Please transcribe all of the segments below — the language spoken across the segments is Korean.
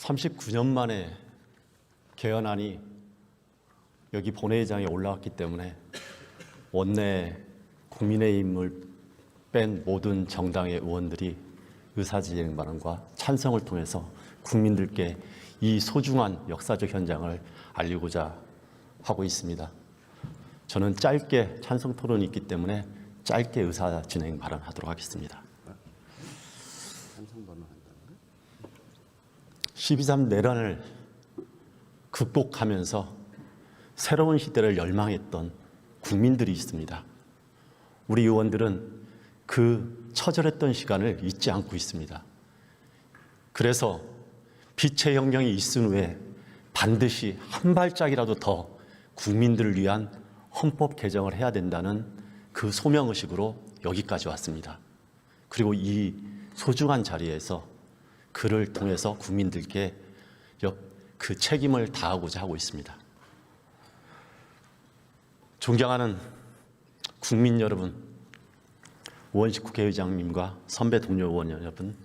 39년 만에 개헌안이 여기 본회의장에 올라왔기 때문에 원내 국민의힘을 뺀 모든 정당의 의원들이 의사진행 발언과 찬성을 통해서 국민들께 이 소중한 역사적 현장을 알리고자 하고 있습니다. 저는 짧게 찬성 토론이 있기 때문에 짧게 의사진행 발언하도록 하겠습니다. 12.3 내란을 극복하면서 새로운 시대를 열망했던 국민들이 있습니다. 우리 의원들은 그 처절했던 시간을 잊지 않고 있습니다. 그래서 빛의 혁명이 있은 후에 반드시 한 발짝이라도 더 국민들을 위한 헌법 개정을 해야 된다는 그 소명의식으로 여기까지 왔습니다. 그리고 이 소중한 자리에서 그를 통해서 국민들께 그 책임을 다하고자 하고 있습니다. 존경하는 국민 여러분, 우원식 국회의장님과 선배 동료 의원 여러분,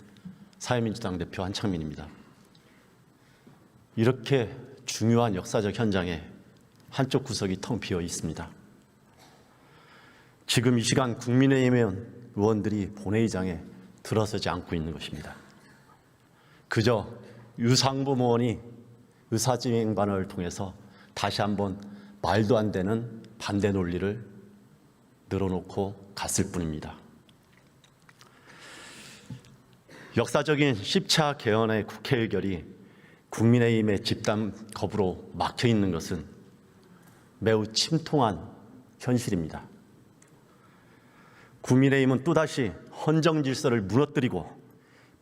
사회민주당 대표 한창민입니다. 이렇게 중요한 역사적 현장에 한쪽 구석이 텅 비어 있습니다. 지금 이 시간 국민의힘 의원들이 본회의장에 들어서지 않고 있는 것입니다. 그저 유상범 의원이 의사진행 발언을 통해서 다시 한번 말도 안 되는 반대 논리를 늘어놓고 갔을 뿐입니다. 역사적인 10차 개헌의 국회 의결이 국민의힘의 집단 거부로 막혀 있는 것은 매우 침통한 현실입니다. 국민의힘은 또다시 헌정 질서를 무너뜨리고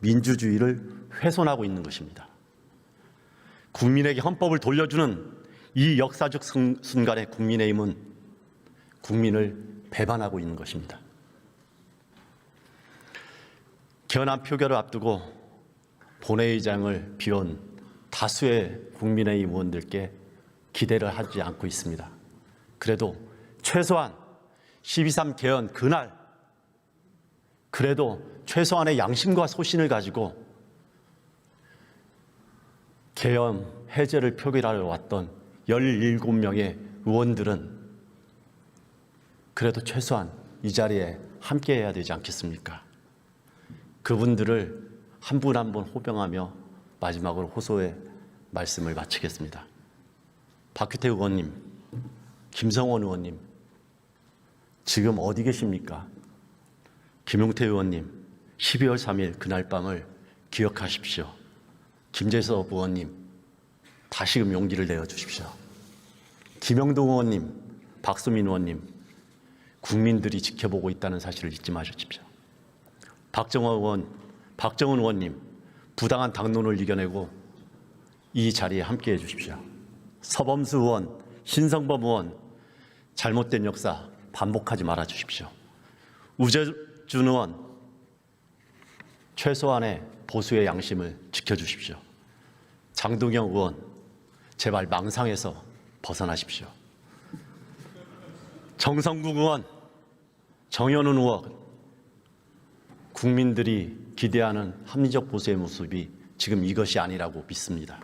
민주주의를 훼손하고 있는 것입니다. 국민에게 헌법을 돌려주는 이 역사적 순간에 국민의힘은 국민을 배반하고 있는 것입니다. 개헌안 표결을 앞두고 본회의장을 비운 다수의 국민의힘 의원들께 기대를 하지 않고 있습니다. 그래도 최소한 12.3 개헌 그날 그래도 최소한의 양심과 소신을 가지고 개헌 해제를 표결하러 왔던 17명의 의원들은 그래도 최소한 이 자리에 함께해야 되지 않겠습니까? 그분들을 한 분 한 분 호명하며 마지막으로 호소의 말씀을 마치겠습니다. 박규태 의원님, 김성원 의원님, 지금 어디 계십니까? 김용태 의원님, 12월 3일 그날 밤을 기억하십시오. 김재섭 의원님, 다시금 용기를 내어주십시오. 김영동 의원님, 박수민 의원님, 국민들이 지켜보고 있다는 사실을 잊지 마십시오. 박정원 의원님, 부당한 당론을 이겨내고 이 자리에 함께해 주십시오. 서범수 의원, 신성범 의원, 잘못된 역사 반복하지 말아 주십시오. 우재준 의원, 최소한의 보수의 양심을 지켜주십시오. 장동영 의원, 제발 망상에서 벗어나십시오. 정성국 의원, 정현훈 의원, 국민들이 기대하는 합리적 보수의 모습이 지금 이것이 아니라고 믿습니다.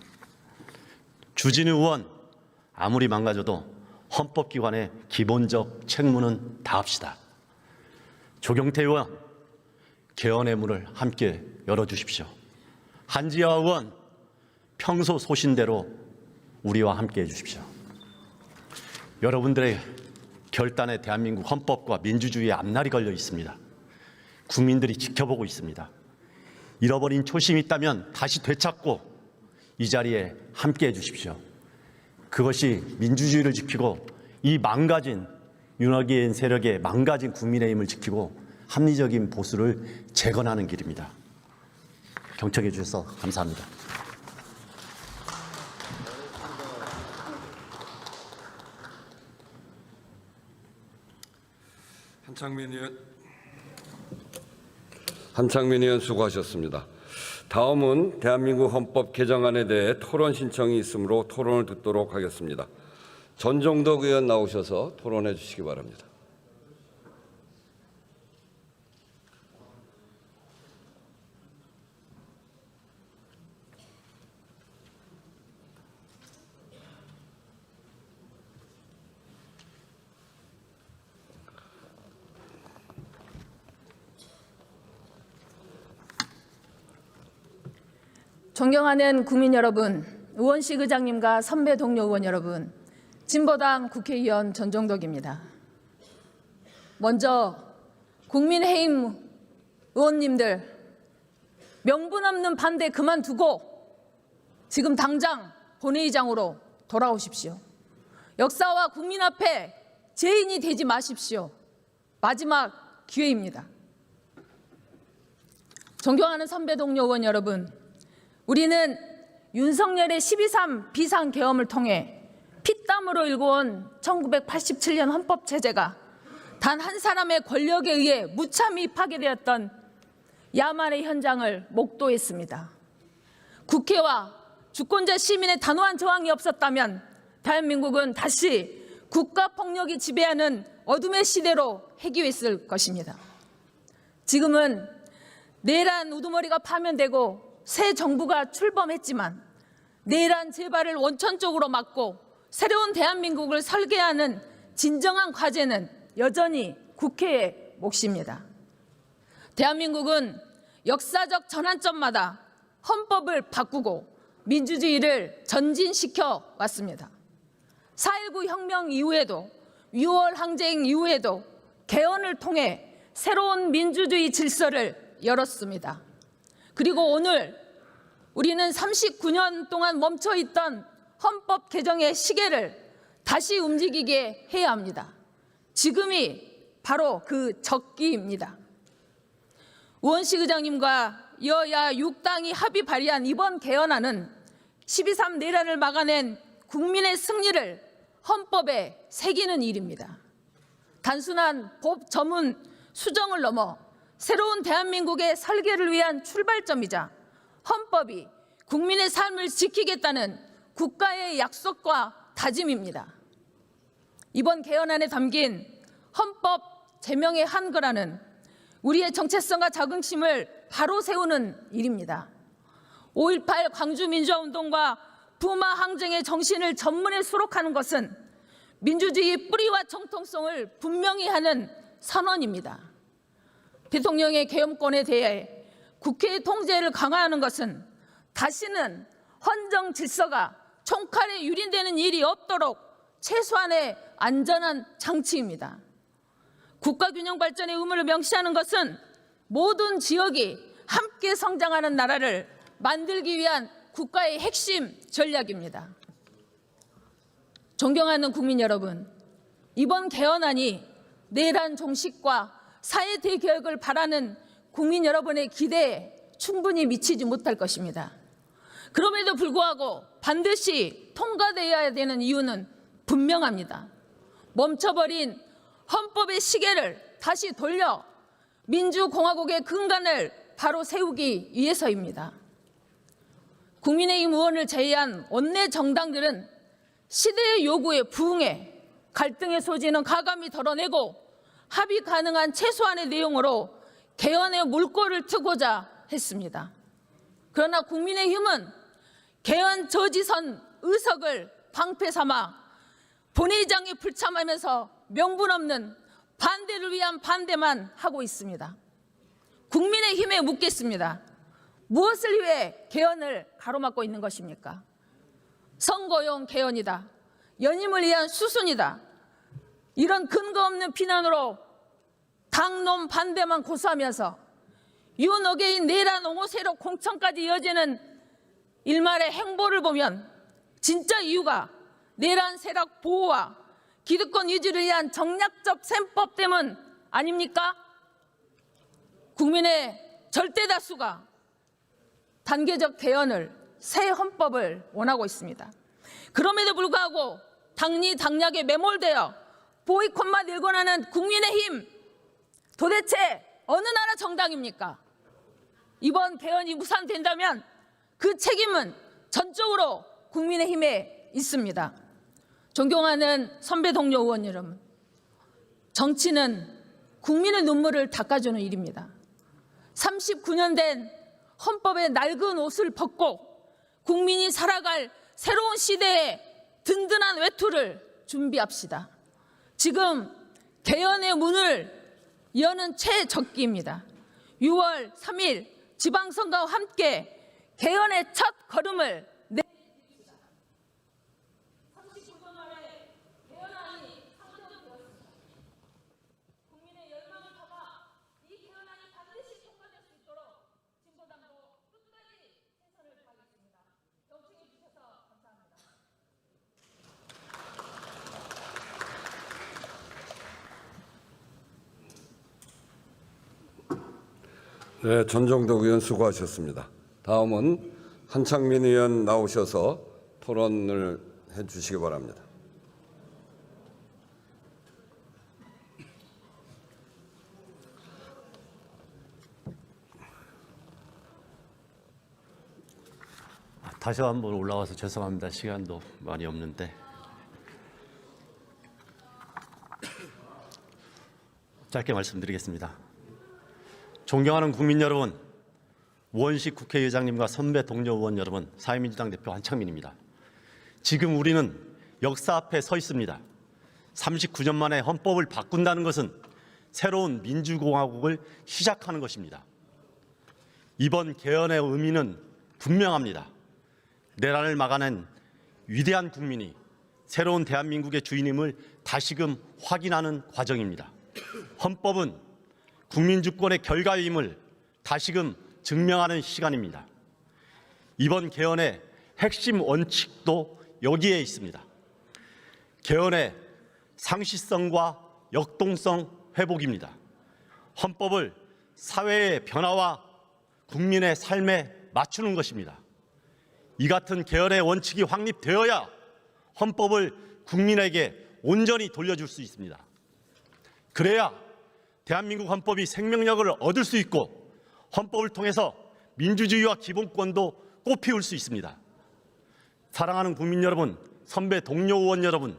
주진우 의원, 아무리 망가져도 헌법기관의 기본적 책무는 다합시다. 조경태 의원, 개헌의 문을 함께 열어주십시오. 한지아 의원, 평소 소신대로 우리와 함께 해주십시오. 여러분들의 결단에 대한민국 헌법과 민주주의의 앞날이 걸려 있습니다. 국민들이 지켜보고 있습니다. 잃어버린 초심이 있다면 다시 되찾고 이 자리에 함께 해주십시오. 그것이 민주주의를 지키고 이 망가진 윤핵인 세력의 망가진 국민의힘을 지키고 합리적인 보수를 재건하는 길입니다. 경청해 주셔서 감사합니다. 한창민 의원 수고하셨습니다. 다음은 대한민국 헌법 개정안에 대해 토론 신청이 있으므로 토론을 듣도록 하겠습니다. 전종덕 의원 나오셔서 토론해 주시기 바랍니다. 존경하는 국민 여러분, 의원식 의장님과 선배 동료 의원 여러분, 진보당 국회의원 전종덕입니다. 먼저 국민의힘 의원님들, 명분 없는 반대 그만두고 지금 당장 본회의장으로 돌아오십시오. 역사와 국민 앞에 죄인이 되지 마십시오. 마지막 기회입니다. 존경하는 선배 동료 의원 여러분, 우리는 윤석열의 12.3 비상계엄을 통해 피땀으로 일궈온 1987년 헌법체제가 단 한 사람의 권력에 의해 무참히 파괴되었던 야만의 현장을 목도했습니다. 국회와 주권자 시민의 단호한 저항이 없었다면 대한민국은 다시 국가폭력이 지배하는 어둠의 시대로 해기했을 것입니다. 지금은 내란 우두머리가 파면되고 새 정부가 출범했지만 내란 재발을 원천적으로 막고 새로운 대한민국을 설계하는 진정한 과제는 여전히 국회의 몫입니다. 대한민국은 역사적 전환점마다 헌법을 바꾸고 민주주의를 전진시켜 왔습니다. 4.19 혁명 이후에도 6월 항쟁 이후에도 개헌을 통해 새로운 민주주의 질서를 열었습니다. 그리고 오늘 우리는 39년 동안 멈춰있던 헌법 개정의 시계를 다시 움직이게 해야 합니다. 지금이 바로 그 적기입니다. 의원식 의장님과 여야 6당이 합의 발의한 이번 개헌안은 12.3 내란을 막아낸 국민의 승리를 헌법에 새기는 일입니다. 단순한 법 전문 수정을 넘어 새로운 대한민국의 설계를 위한 출발점이자 헌법이 국민의 삶을 지키겠다는 국가의 약속과 다짐입니다. 이번 개헌안에 담긴 헌법 제명의 한글화는 우리의 정체성과 자긍심을 바로 세우는 일입니다. 5.18 광주민주화운동과 부마 항쟁의 정신을 전문에 수록하는 것은 민주주의의 뿌리와 정통성을 분명히 하는 선언입니다. 대통령의 개헌권에 대해 국회의 통제를 강화하는 것은 다시는 헌정 질서가 총칼에 유린되는 일이 없도록 최소한의 안전한 장치입니다. 국가균형 발전의 의무를 명시하는 것은 모든 지역이 함께 성장하는 나라를 만들기 위한 국가의 핵심 전략입니다. 존경하는 국민 여러분, 이번 개헌안이 내란 종식과 사회 대개혁을 바라는 국민 여러분의 기대에 충분히 미치지 못할 것입니다. 그럼에도 불구하고 반드시 통과되어야 되는 이유는 분명합니다. 멈춰버린 헌법의 시계를 다시 돌려 민주공화국의 근간을 바로 세우기 위해서입니다. 국민의힘 의원을 제외한 원내 정당들은 시대의 요구에 부응해 갈등의 소지는 가감히 덜어내고 합의 가능한 최소한의 내용으로 개헌의 물꼬를 트고자 했습니다. 그러나 국민의힘은 개헌 저지선 의석을 방패 삼아 본회의장에 불참하면서 명분 없는 반대를 위한 반대만 하고 있습니다. 국민의힘에 묻겠습니다. 무엇을 위해 개헌을 가로막고 있는 것입니까? 선거용 개헌이다. 연임을 위한 수순이다. 이런 근거 없는 비난으로 당론 반대만 고수하면서 윤어게인 내란 옹호 세력 공천까지 이어지는 일말의 행보를 보면 진짜 이유가 내란 세력 보호와 기득권 유지를 위한 정략적 셈법 때문 아닙니까? 국민의 절대 다수가 단계적 개헌을 새 헌법을 원하고 있습니다. 그럼에도 불구하고 당리당략에 매몰되어 보이콧만 일궈나는 국민의힘, 도대체 어느 나라 정당입니까? 이번 개헌이 무산된다면 그 책임은 전적으로 국민의힘에 있습니다. 존경하는 선배 동료 의원 여러분, 정치는 국민의 눈물을 닦아주는 일입니다. 39년 된 헌법의 낡은 옷을 벗고 국민이 살아갈 새로운 시대에 든든한 외투를 준비합시다. 지금 개헌의 문을 여는 최적기입니다. 6월 3일 지방선거와 함께 개헌의 첫 걸음을 네, 전정덕 의원 수고하셨습니다. 다음은 한창민 의원 나오셔서 토론을 해주시기 바랍니다. 다시 한번 올라와서 죄송합니다. 시간도 많이 없는데 짧게 말씀드리겠습니다. 존경하는 국민 여러분, 우원식 국회의장님과 선배 동료 의원 여러분, 사회민주당 대표 한창민입니다. 지금 우리는 역사 앞에 서 있습니다. 39년 만에 헌법을 바꾼다는 것은 새로운 민주공화국을 시작하는 것입니다. 이번 개헌의 의미는 분명합니다. 내란을 막아낸 위대한 국민이 새로운 대한민국의 주인임을 다시금 확인하는 과정입니다. 헌법은 국민주권의 결과임을 다시금 증명하는 시간입니다. 이번 개헌의 핵심 원칙도 여기에 있습니다. 개헌의 상시성과 역동성 회복입니다. 헌법을 사회의 변화와 국민의 삶에 맞추는 것입니다. 이 같은 개헌의 원칙이 확립되어야 헌법을 국민에게 온전히 돌려줄 수 있습니다. 그래야 대한민국 헌법이 생명력을 얻을 수 있고 헌법을 통해서 민주주의와 기본권도 꽃피울 수 있습니다. 사랑하는 국민 여러분, 선배 동료 의원 여러분,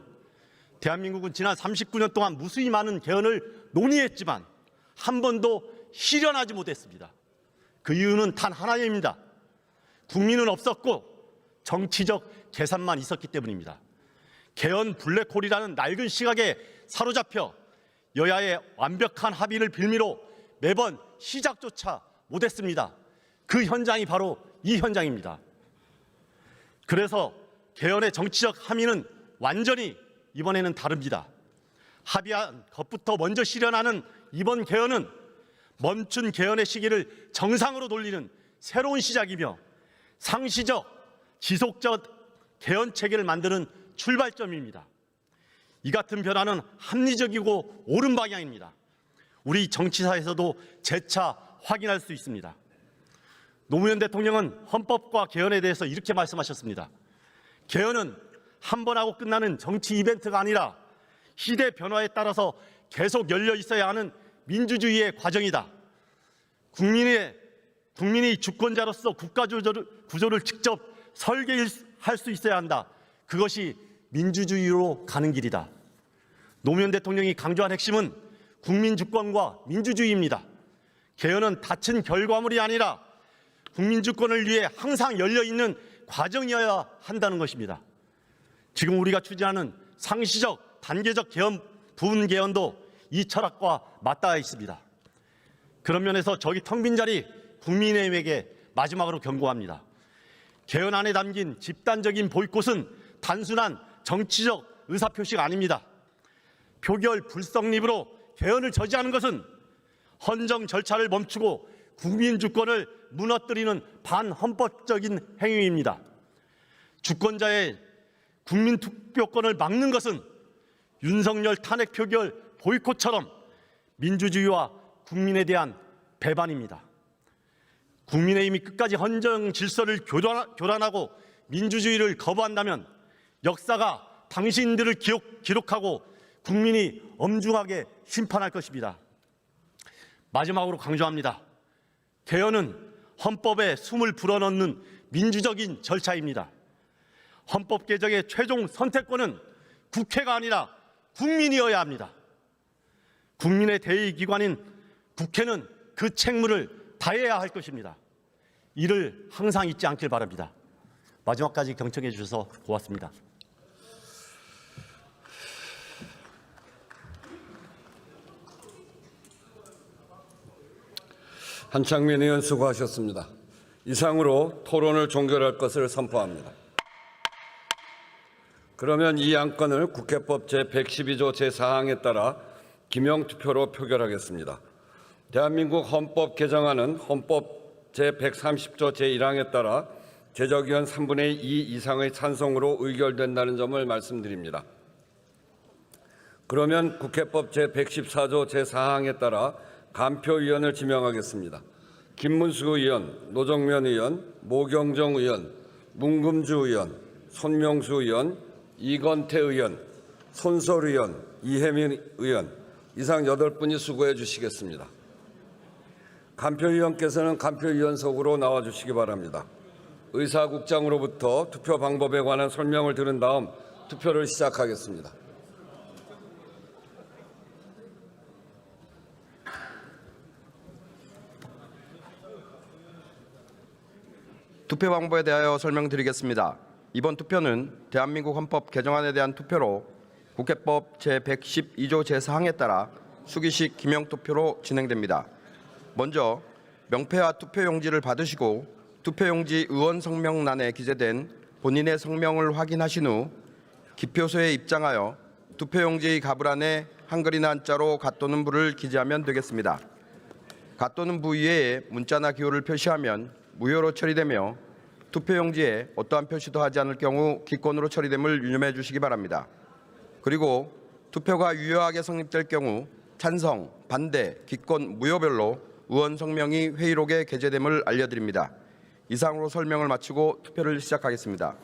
대한민국은 지난 39년 동안 무수히 많은 개헌을 논의했지만 한 번도 실현하지 못했습니다. 그 이유는 단 하나입니다. 국민은 없었고 정치적 계산만 있었기 때문입니다. 개헌 블랙홀이라는 낡은 시각에 사로잡혀 여야의 완벽한 합의를 빌미로 매번 시작조차 못했습니다. 그 현장이 바로 이 현장입니다. 그래서 개헌의 정치적 함의는 완전히 이번에는 다릅니다. 합의한 것부터 먼저 실현하는 이번 개헌은 멈춘 개헌의 시기를 정상으로 돌리는 새로운 시작이며 상시적, 지속적 개헌 체계를 만드는 출발점입니다. 이 같은 변화는 합리적이고 옳은 방향입니다. 우리 정치사에서도 재차 확인할 수 있습니다. 노무현 대통령은 헌법과 개헌에 대해서 이렇게 말씀하셨습니다. 개헌은 한 번 하고 끝나는 정치 이벤트가 아니라 시대 변화에 따라서 계속 열려 있어야 하는 민주주의의 과정이다. 국민이 주권자로서 국가 구조를 직접 설계할 수 있어야 한다. 그것이 민주주의로 가는 길이다. 노무현 대통령이 강조한 핵심은 국민 주권과 민주주의입니다. 개헌은 닫힌 결과물이 아니라 국민 주권을 위해 항상 열려 있는 과정이어야 한다는 것입니다. 지금 우리가 추진하는 상시적, 단계적 개헌, 부분 개헌도 이 철학과 맞닿아 있습니다. 그런 면에서 저기 텅 빈 자리 국민의힘에게 마지막으로 경고합니다. 개헌안에 담긴 집단적인 보이콧은 단순한 정치적 의사표시가 아닙니다. 표결 불성립으로 개헌을 저지하는 것은 헌정 절차를 멈추고 국민 주권을 무너뜨리는 반헌법적인 행위입니다. 주권자의 국민 투표권을 막는 것은 윤석열 탄핵 표결 보이콧처럼 민주주의와 국민에 대한 배반입니다. 국민의힘이 끝까지 헌정 질서를 교란하고 민주주의를 거부한다면 역사가 당신들을 기록하고 국민이 엄중하게 심판할 것입니다. 마지막으로 강조합니다. 개헌은 헌법에 숨을 불어넣는 민주적인 절차입니다. 헌법 개정의 최종 선택권은 국회가 아니라 국민이어야 합니다. 국민의 대의기관인 국회는 그 책무를 다해야 할 것입니다. 이를 항상 잊지 않길 바랍니다. 마지막까지 경청해 주셔서 고맙습니다. 한창민 의원 수고하셨습니다. 이상으로 토론을 종결할 것을 선포합니다. 그러면 이 안건을 국회법 제112조 제4항에 따라 기명투표로 표결하겠습니다. 대한민국 헌법 개정안은 헌법 제130조 제1항에 따라 제적의원 3분의 2 이상의 찬성으로 의결된다는 점을 말씀드립니다. 그러면 국회법 제114조 제4항에 따라 간표위원을 지명하겠습니다. 김문수 의원, 노정면 의원, 모경정 의원, 문금주 의원, 손명수 의원, 이건태 의원, 손설 의원, 이혜민 의원 이상 8분이 수고해 주시겠습니다. 간표위원께서는 간표위원석으로 나와 주시기 바랍니다. 의사국장으로부터 투표 방법에 관한 설명을 들은 다음 투표를 시작하겠습니다. 투표 방법에 대하여 설명드리겠습니다. 이번 투표는 대한민국 헌법 개정안에 대한 투표로 국회법 제112조 제4항에 따라 수기식 기명투표로 진행됩니다. 먼저 명패와 투표용지를 받으시고 투표용지 의원 성명란에 기재된 본인의 성명을 확인하신 후 기표소에 입장하여 투표용지 가불안에 한글이나 한자로 가 또는 부를 기재하면 되겠습니다. 가 또는 부 위에 문자나 기호를 표시하면 무효로 처리되며 투표용지에 어떠한 표시도 하지 않을 경우 기권으로 처리됨을 유념해 주시기 바랍니다. 그리고 투표가 유효하게 성립될 경우 찬성, 반대, 기권, 무효별로 의원 성명이 회의록에 게재됨을 알려드립니다. 이상으로 설명을 마치고 투표를 시작하겠습니다.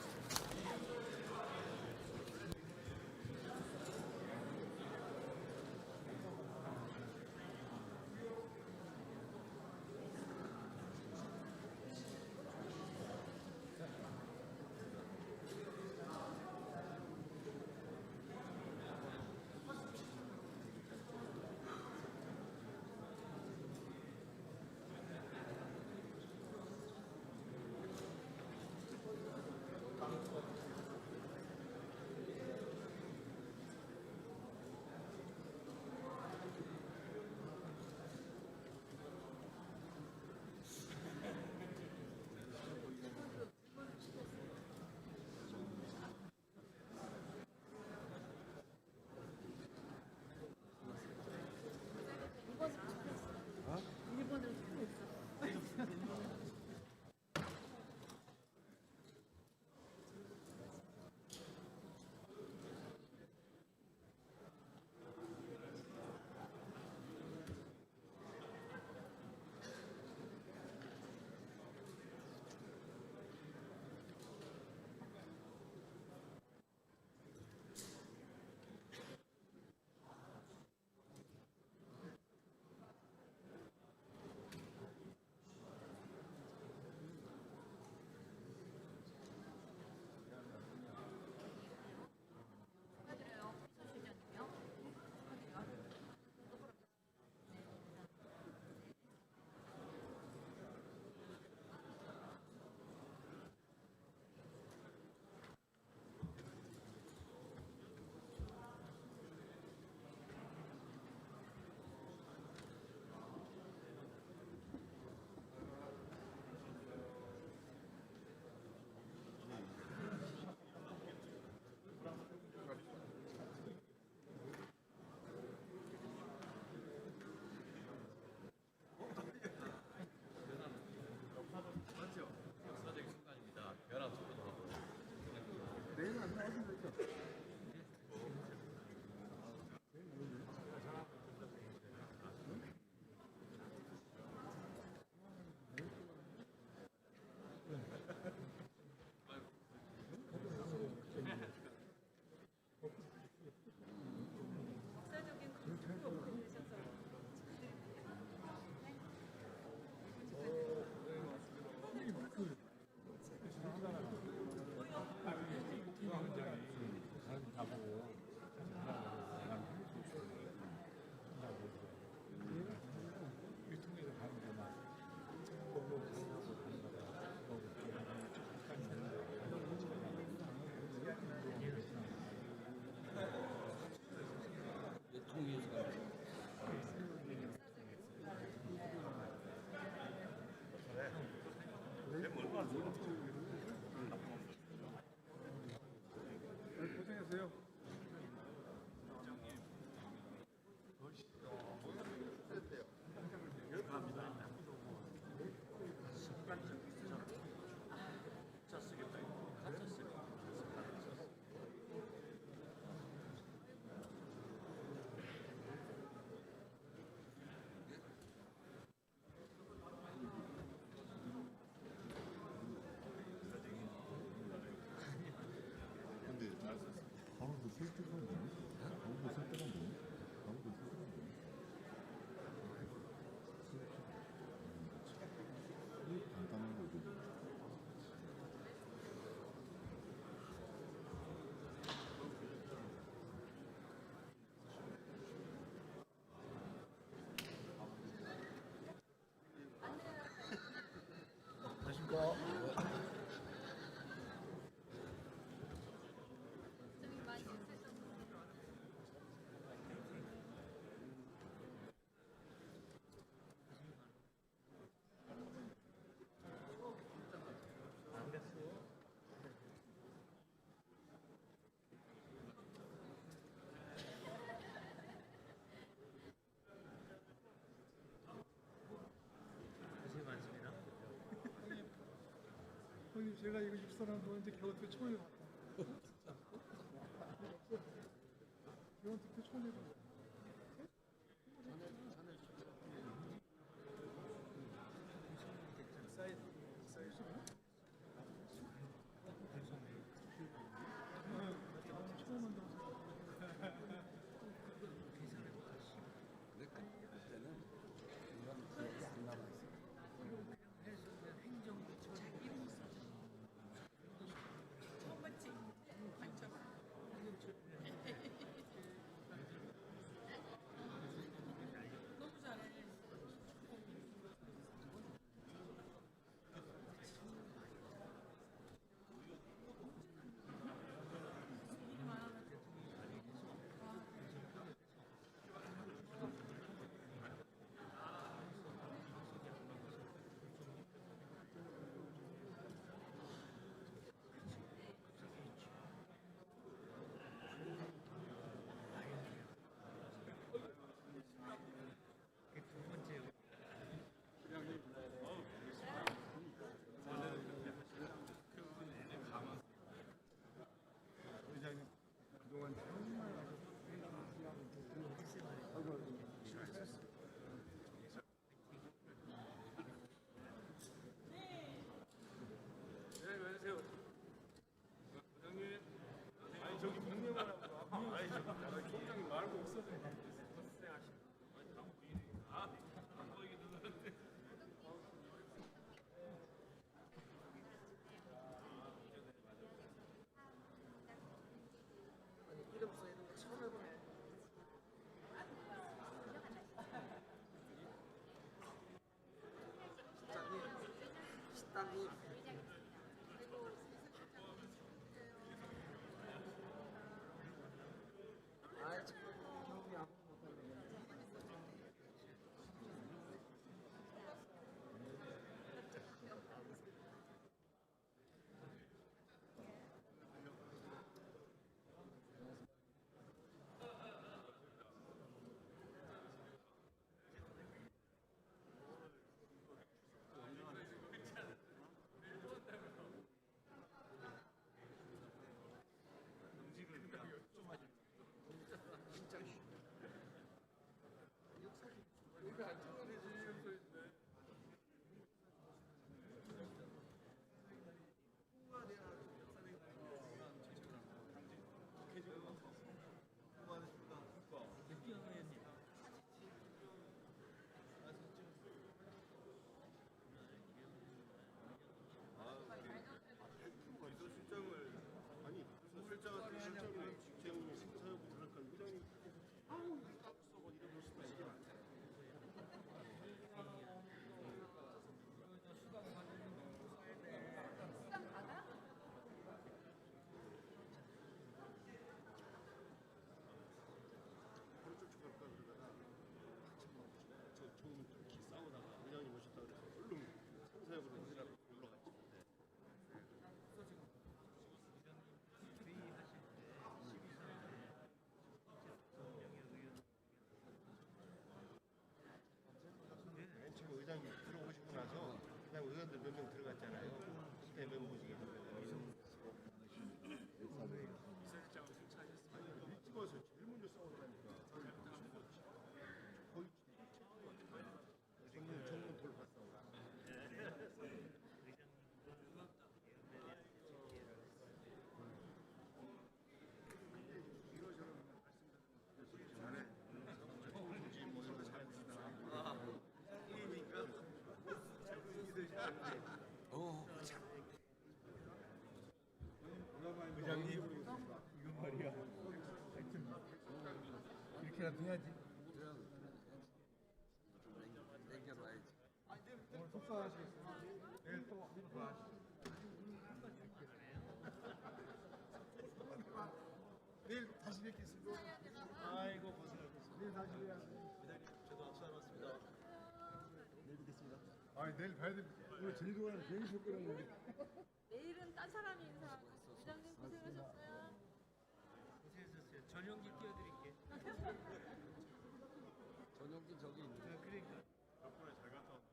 형님 제가 이거 입사한 노는데 겨우 어떻게 처음에 봤다. 겨우 어떻게 처음에 봤다. 처음 한다고. 의장님 그동안 정말 아니 저기 명령만 하고 아니 저기 총장님 말고 없어도 이름 써있는 거 처음 해보네. 식당님. 아이 참 경험이 안 못하네. 실장을 아니 실장한테 실장을 직장이 심사하고 들어갈까 의장님 아우 썩어 이러고 싶다 이게 하루 쭉 갈까 그러다가 저 처음 좀 싸우다가 의장님 오셨다 그래서 얼른 상사역으로 올라갔죠. 맨 처음 의장님 들어오시고 나서 그냥 의원들 몇 명 들어갔잖아요. 그때 멤버직에 이사장을 승차하셨습니다. 찍어서 제일 먼저 싸웠다니까. 거의 정문 돌파 싸워. 내일이라도 해야지. 남겨놔야지. 오늘 속상하시겠어요. 내일 또 하시죠. 내일 다시 뵙겠습니다. 아이고 고생하셨습니다. 내일 다시 뵈야죠. 저도 악수 안 왔습니다. 내일 뵙겠습니다. 아 내일 봐야 돼. 오늘 제주도가 괜히 줬거든요. 내일은 딴 사람이 인사. 부장님 고생하셨어요. 고생하셨어요. 전용기 띄워드릴게. 전용기 저기 있는데. 그러니까. 덕분에 잘 갔다 왔네.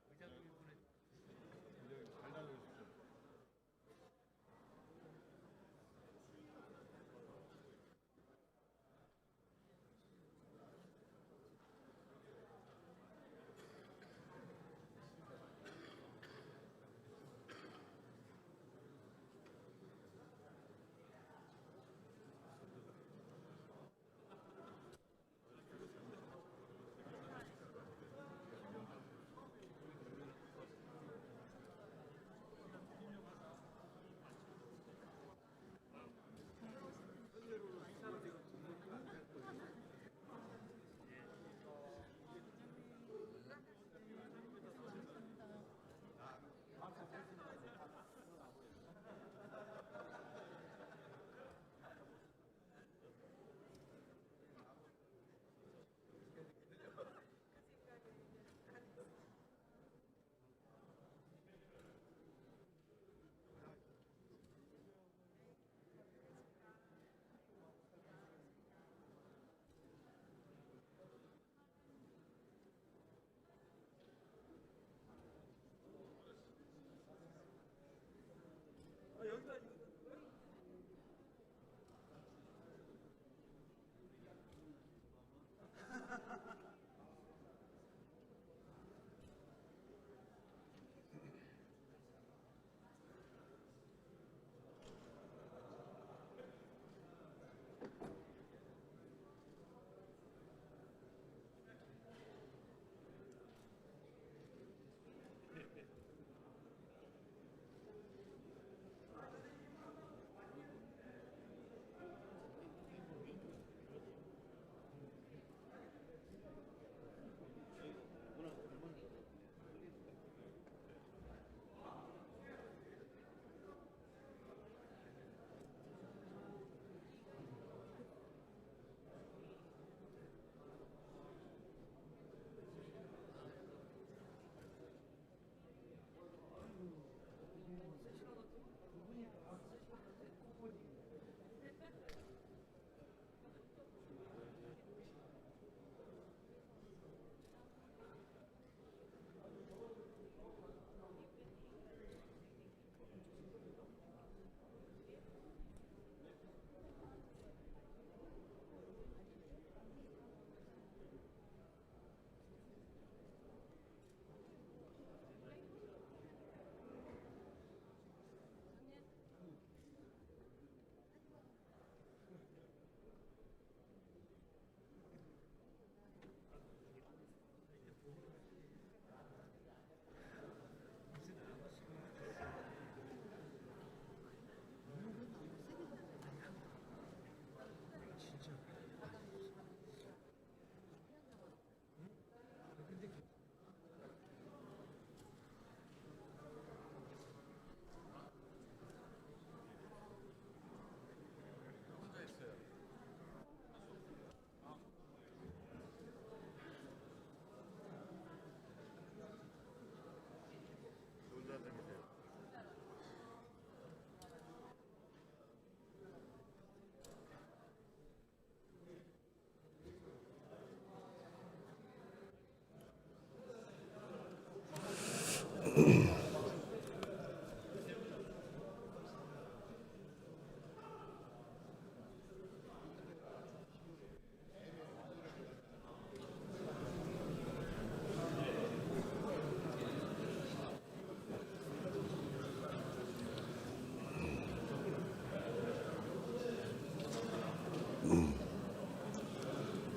의장님 이번에 잘 다녀오십시오.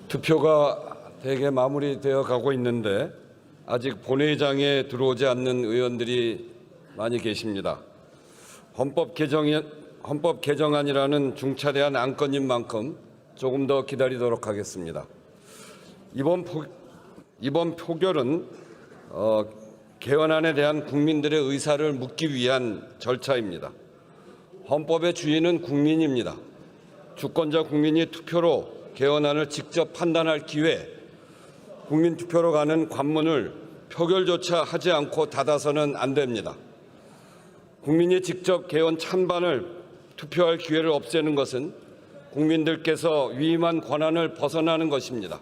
투표가 대개 마무리되어 가고 있는데 아직 본회의장에 들어오지 않는 의원들이 많이 계십니다. 헌법 개정안이라는 중차대한 안건인 만큼 조금 더 기다리도록 하겠습니다. 이번 표결은 개헌안에 대한 국민들의 의사를 묻기 위한 절차입니다. 헌법의 주인은 국민입니다. 주권자 국민이 투표로 개헌안을 직접 판단할 기회, 국민투표로 가는 관문을 표결조차 하지 않고 닫아서는 안 됩니다. 국민이 직접 개헌 찬반을 투표할 기회를 없애는 것은 국민들께서 위임한 권한을 벗어나는 것입니다.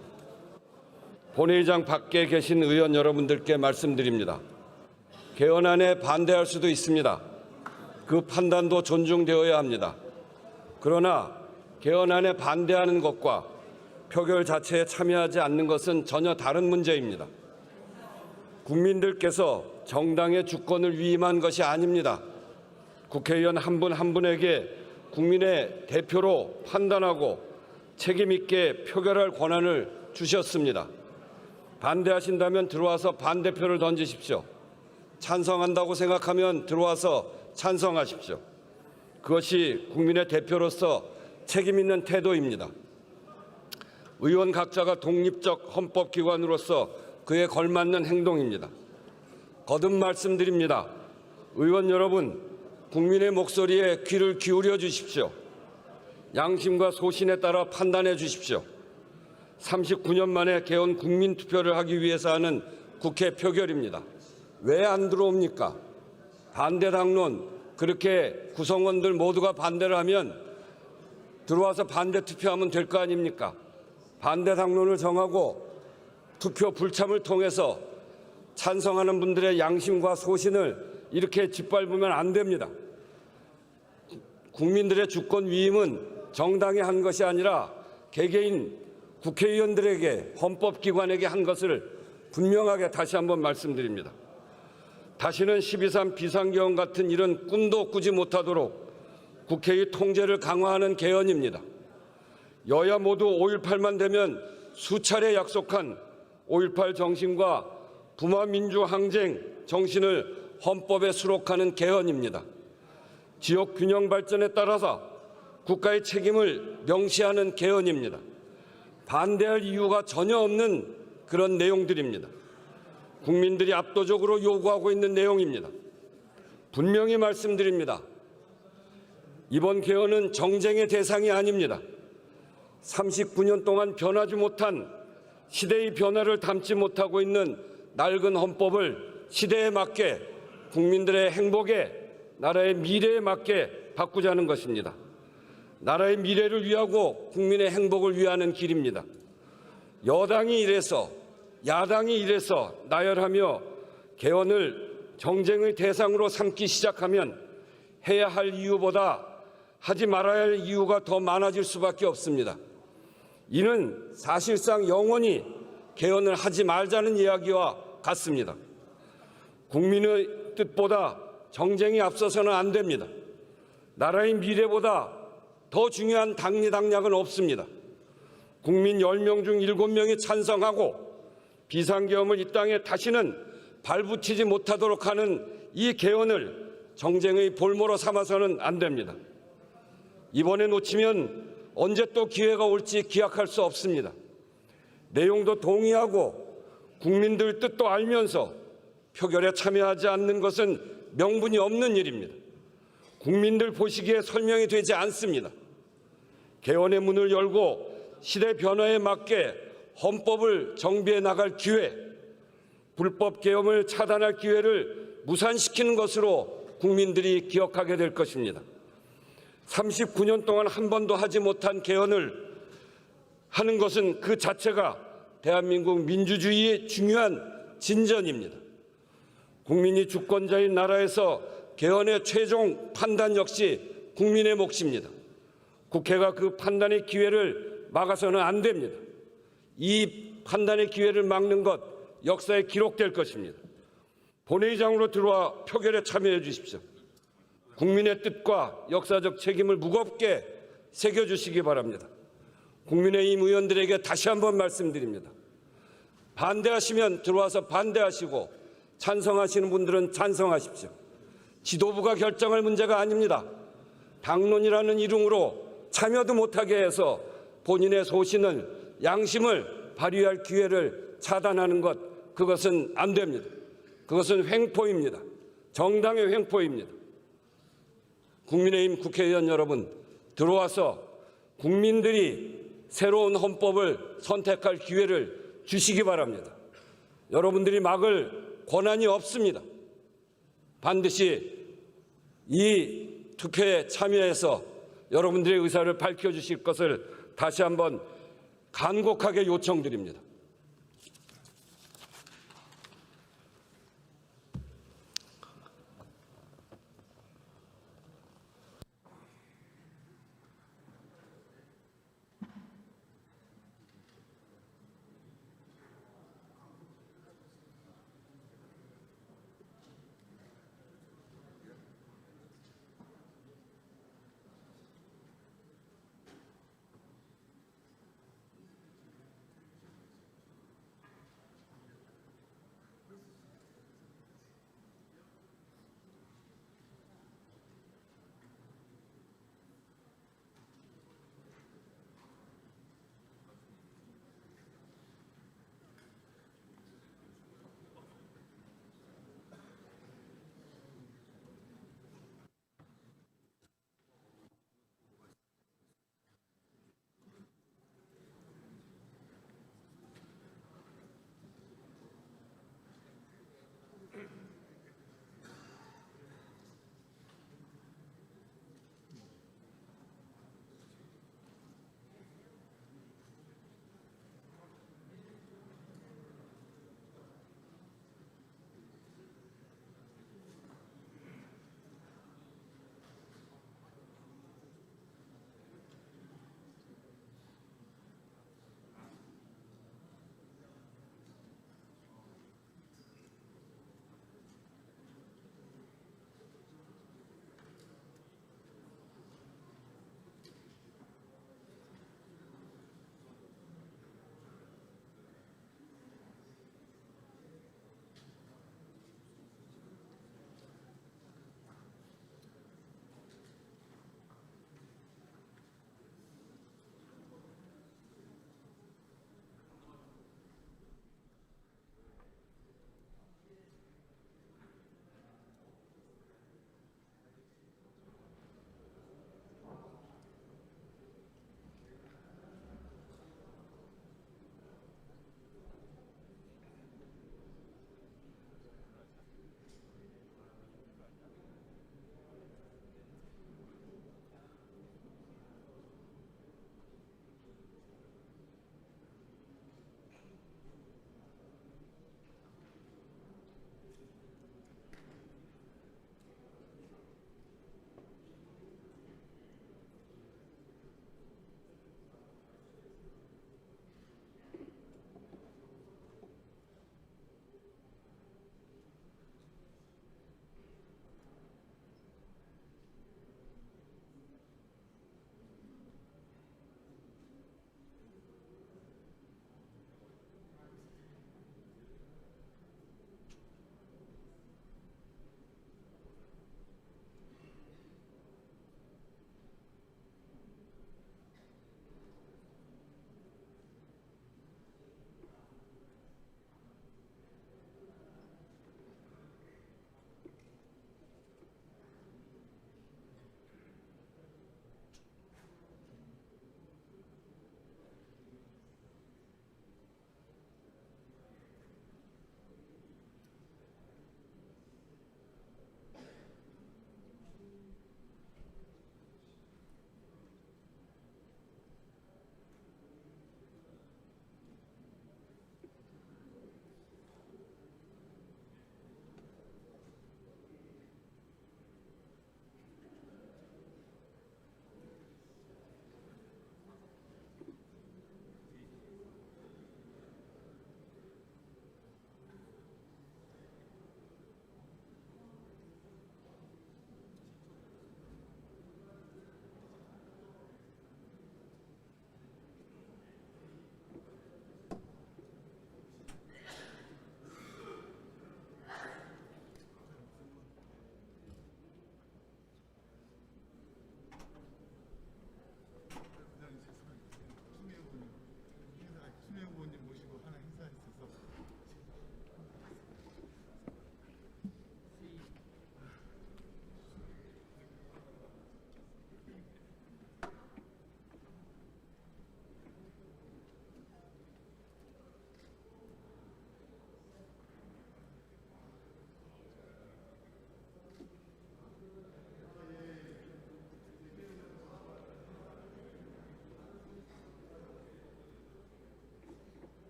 본회의장 밖에 계신 의원 여러분들께 말씀드립니다. 개헌안에 반대할 수도 있습니다. 그 판단도 존중되어야 합니다. 그러나 개헌안에 반대하는 것과 표결 자체에 참여하지 않는 것은 전혀 다른 문제입니다. 국민들께서 정당의 주권을 위임한 것이 아닙니다. 국회의원 한 분 한 분에게 국민의 대표로 판단하고 책임 있게 표결할 권한을 주셨습니다. 반대하신다면 들어와서 반대표를 던지십시오. 찬성한다고 생각하면 들어와서 찬성하십시오. 그것이 국민의 대표로서 책임 있는 태도입니다. 의원 각자가 독립적 헌법기관으로서 그에 걸맞는 행동입니다. 거듭 말씀드립니다. 의원 여러분, 국민의 목소리에 귀를 기울여 주십시오. 양심과 소신에 따라 판단해 주십시오. 39년 만에 개헌 국민투표를 하기 위해서 하는 국회 표결입니다. 왜 안 들어옵니까? 반대 당론, 그렇게 구성원들 모두가 반대를 하면 들어와서 반대 투표하면 될 거 아닙니까? 반대 당론을 정하고 투표 불참을 통해서 찬성하는 분들의 양심과 소신을 이렇게 짓밟으면 안 됩니다. 국민들의 주권 위임은 정당이 한 것이 아니라 개개인 국회의원들에게 헌법기관에게 한 것을 분명하게 다시 한번 말씀드립니다. 다시는 12.3 비상개헌 같은 이런 꿈도 꾸지 못하도록 국회의 통제를 강화하는 개헌입니다. 여야 모두 5.18만 되면 수차례 약속한 5.18 정신과 부마민주항쟁 정신을 헌법에 수록하는 개헌입니다. 지역 균형 발전에 따라서 국가의 책임을 명시하는 개헌입니다. 반대할 이유가 전혀 없는 그런 내용들입니다. 국민들이 압도적으로 요구하고 있는 내용입니다. 분명히 말씀드립니다. 이번 개헌은 정쟁의 대상이 아닙니다. 39년 동안 변하지 못한 시대의 변화를 담지 못하고 있는 낡은 헌법을 시대에 맞게 국민들의 행복에 나라의 미래에 맞게 바꾸자는 것입니다. 나라의 미래를 위하고 국민의 행복을 위하는 길입니다. 여당이 이래서 야당이 이래서 나열하며 개헌을 정쟁의 대상으로 삼기 시작하면 해야 할 이유보다 하지 말아야 할 이유가 더 많아질 수밖에 없습니다. 이는 사실상 영원히 개헌을 하지 말자는 이야기와 같습니다. 국민의 뜻보다 정쟁이 앞서서는 안 됩니다. 나라의 미래보다 더 중요한 당리당략은 없습니다. 국민 10명 중 7명이 찬성하고 비상계엄을 이 땅에 다시는 발붙이지 못하도록 하는 이 개헌을 정쟁의 볼모로 삼아서는 안 됩니다. 이번에 놓치면 언제 또 기회가 올지 기약할 수 없습니다. 내용도 동의하고 국민들 뜻도 알면서 표결에 참여하지 않는 것은 명분이 없는 일입니다. 국민들 보시기에 설명이 되지 않습니다. 개헌의 문을 열고 시대 변화에 맞게 헌법을 정비해 나갈 기회, 불법 계엄을 차단할 기회를 무산시키는 것으로 국민들이 기억하게 될 것입니다. 39년 동안 한 번도 하지 못한 개헌을 하는 것은 그 자체가 대한민국 민주주의의 중요한 진전입니다. 국민이 주권자인 나라에서 개헌의 최종 판단 역시 국민의 몫입니다. 국회가 그 판단의 기회를 막아서는 안 됩니다. 이 판단의 기회를 막는 것 역사에 기록될 것입니다. 본회의장으로 들어와 표결에 참여해 주십시오. 국민의 뜻과 역사적 책임을 무겁게 새겨주시기 바랍니다. 국민의힘 의원들에게 다시 한번 말씀드립니다. 반대하시면 들어와서 반대하시고 찬성하시는 분들은 찬성하십시오. 지도부가 결정할 문제가 아닙니다. 당론이라는 이름으로 참여도 못하게 해서 본인의 소신을, 양심을 발휘할 기회를 차단하는 것, 그것은 안 됩니다. 그것은 횡포입니다. 정당의 횡포입니다. 국민의힘 국회의원 여러분, 들어와서 국민들이 새로운 헌법을 선택할 기회를 주시기 바랍니다. 여러분들이 막을 권한이 없습니다. 반드시 이 투표에 참여해서 여러분들의 의사를 밝혀주실 것을 다시 한번 간곡하게 요청드립니다.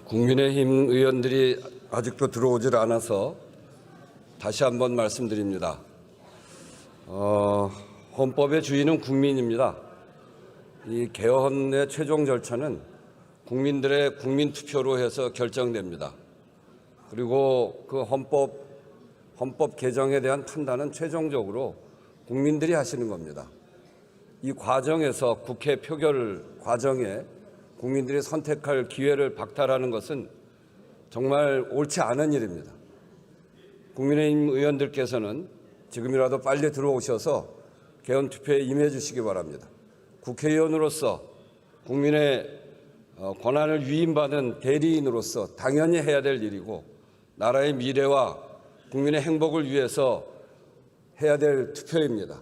국민의힘 의원들이 아직도 들어오질 않아서 다시 한번 말씀드립니다. 헌법의 주인은 국민입니다. 이 개헌의 최종 절차는 국민들의 국민투표로 해서 결정됩니다. 그리고 그 헌법 개정에 대한 판단은 최종적으로 국민들이 하시는 겁니다. 이 과정에서 국회 표결 과정에 국민들이 선택할 기회를 박탈하는 것은 정말 옳지 않은 일입니다. 국민의힘 의원들께서는 지금이라도 빨리 들어오셔서 개헌 투표에 임해 주시기 바랍니다. 국회의원으로서 국민의 권한을 위임받은 대리인으로서 당연히 해야 될 일이고 나라의 미래와 국민의 행복을 위해서 해야 될 투표입니다.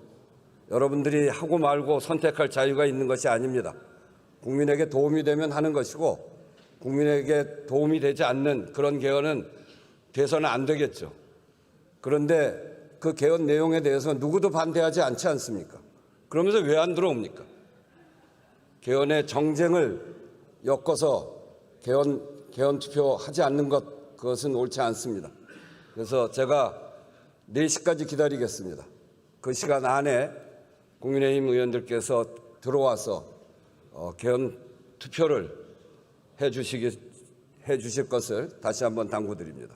여러분들이 하고 말고 선택할 자유가 있는 것이 아닙니다. 국민에게 도움이 되면 하는 것이고 국민에게 도움이 되지 않는 그런 개헌은 돼서는 안 되겠죠. 그런데 그 개헌 내용에 대해서 누구도 반대하지 않지 않습니까? 그러면서 왜 안 들어옵니까? 개헌의 정쟁을 엮어서 개헌 투표하지 않는 것, 그것은 옳지 않습니다. 그래서 제가 4시까지 기다리겠습니다. 그 시간 안에 국민의힘 의원들께서 들어와서 개헌 투표를 해 주실 것을 다시 한번 당부드립니다.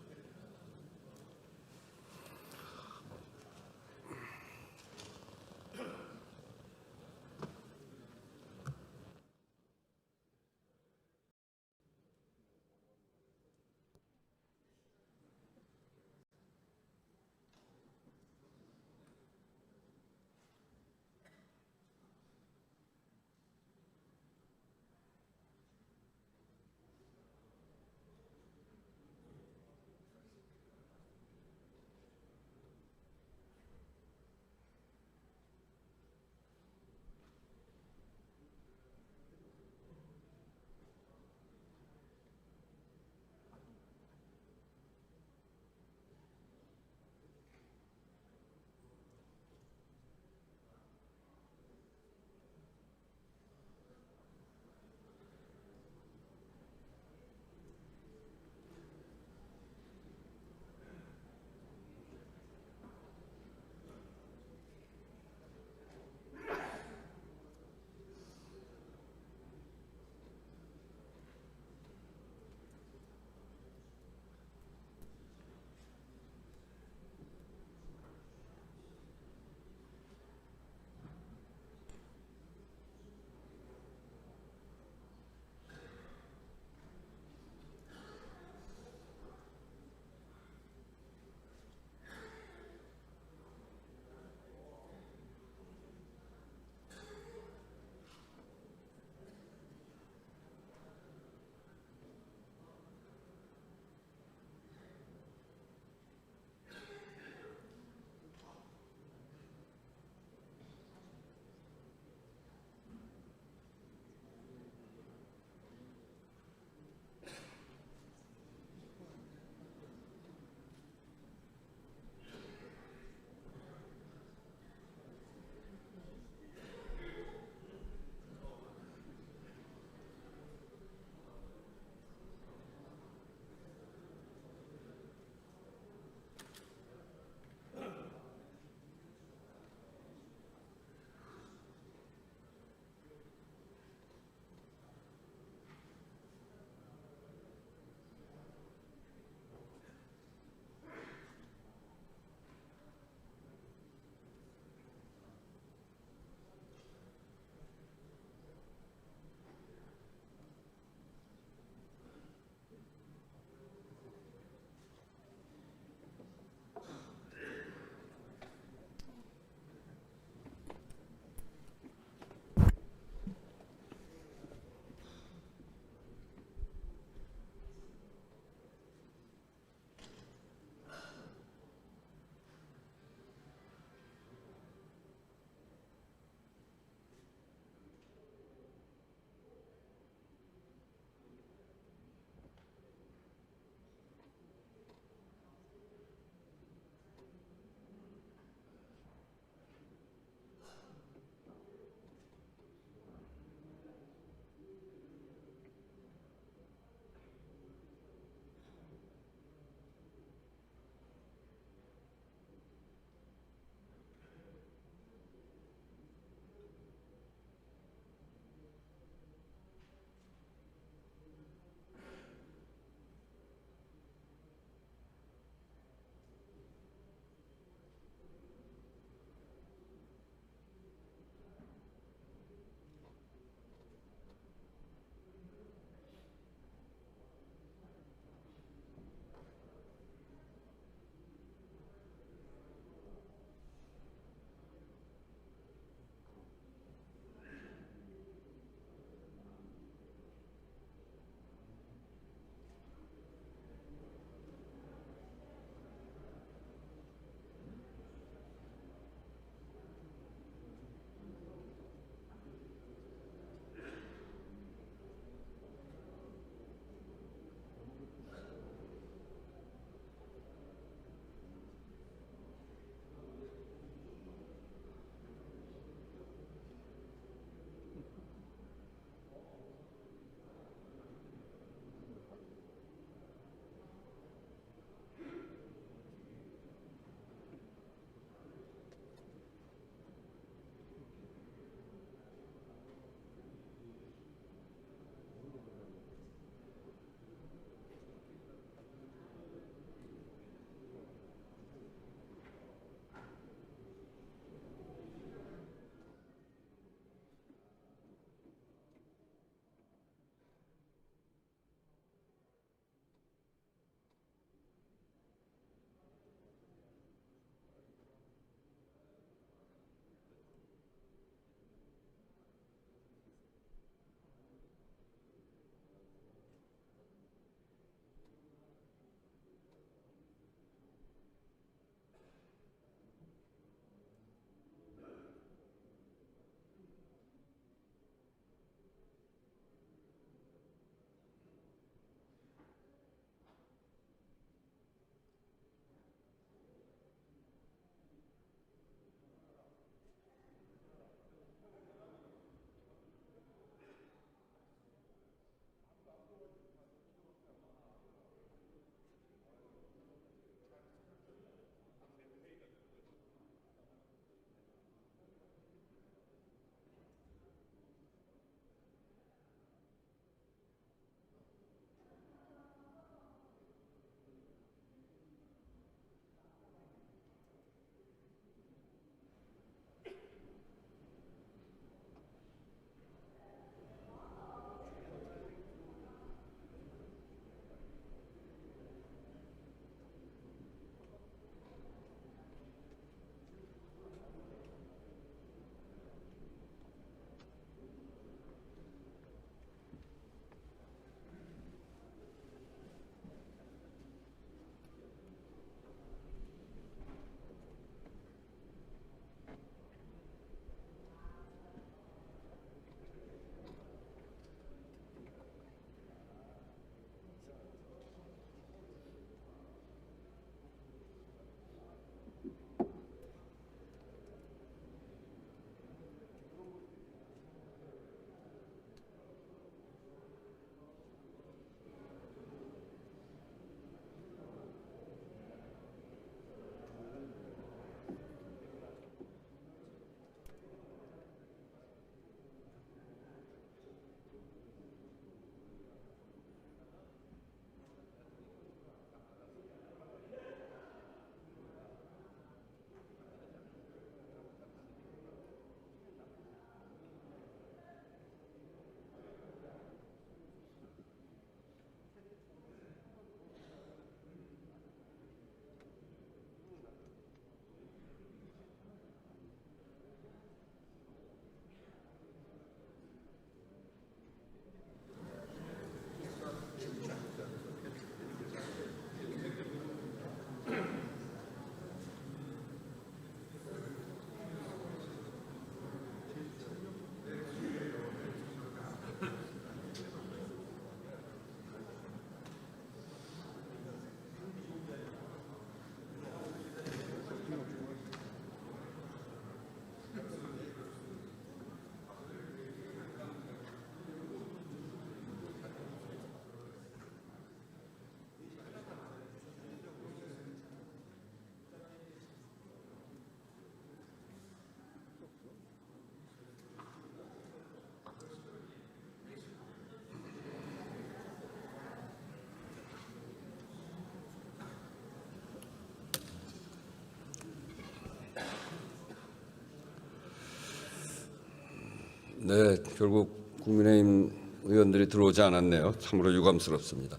네, 결국 국민의힘 의원들이 들어오지 않았네요. 참으로 유감스럽습니다.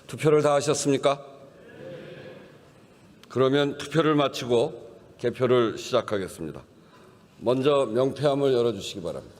투표를 다 하셨습니까? 그러면 투표를 마치고 개표를 시작하겠습니다. 먼저 명패함을 열어주시기 바랍니다.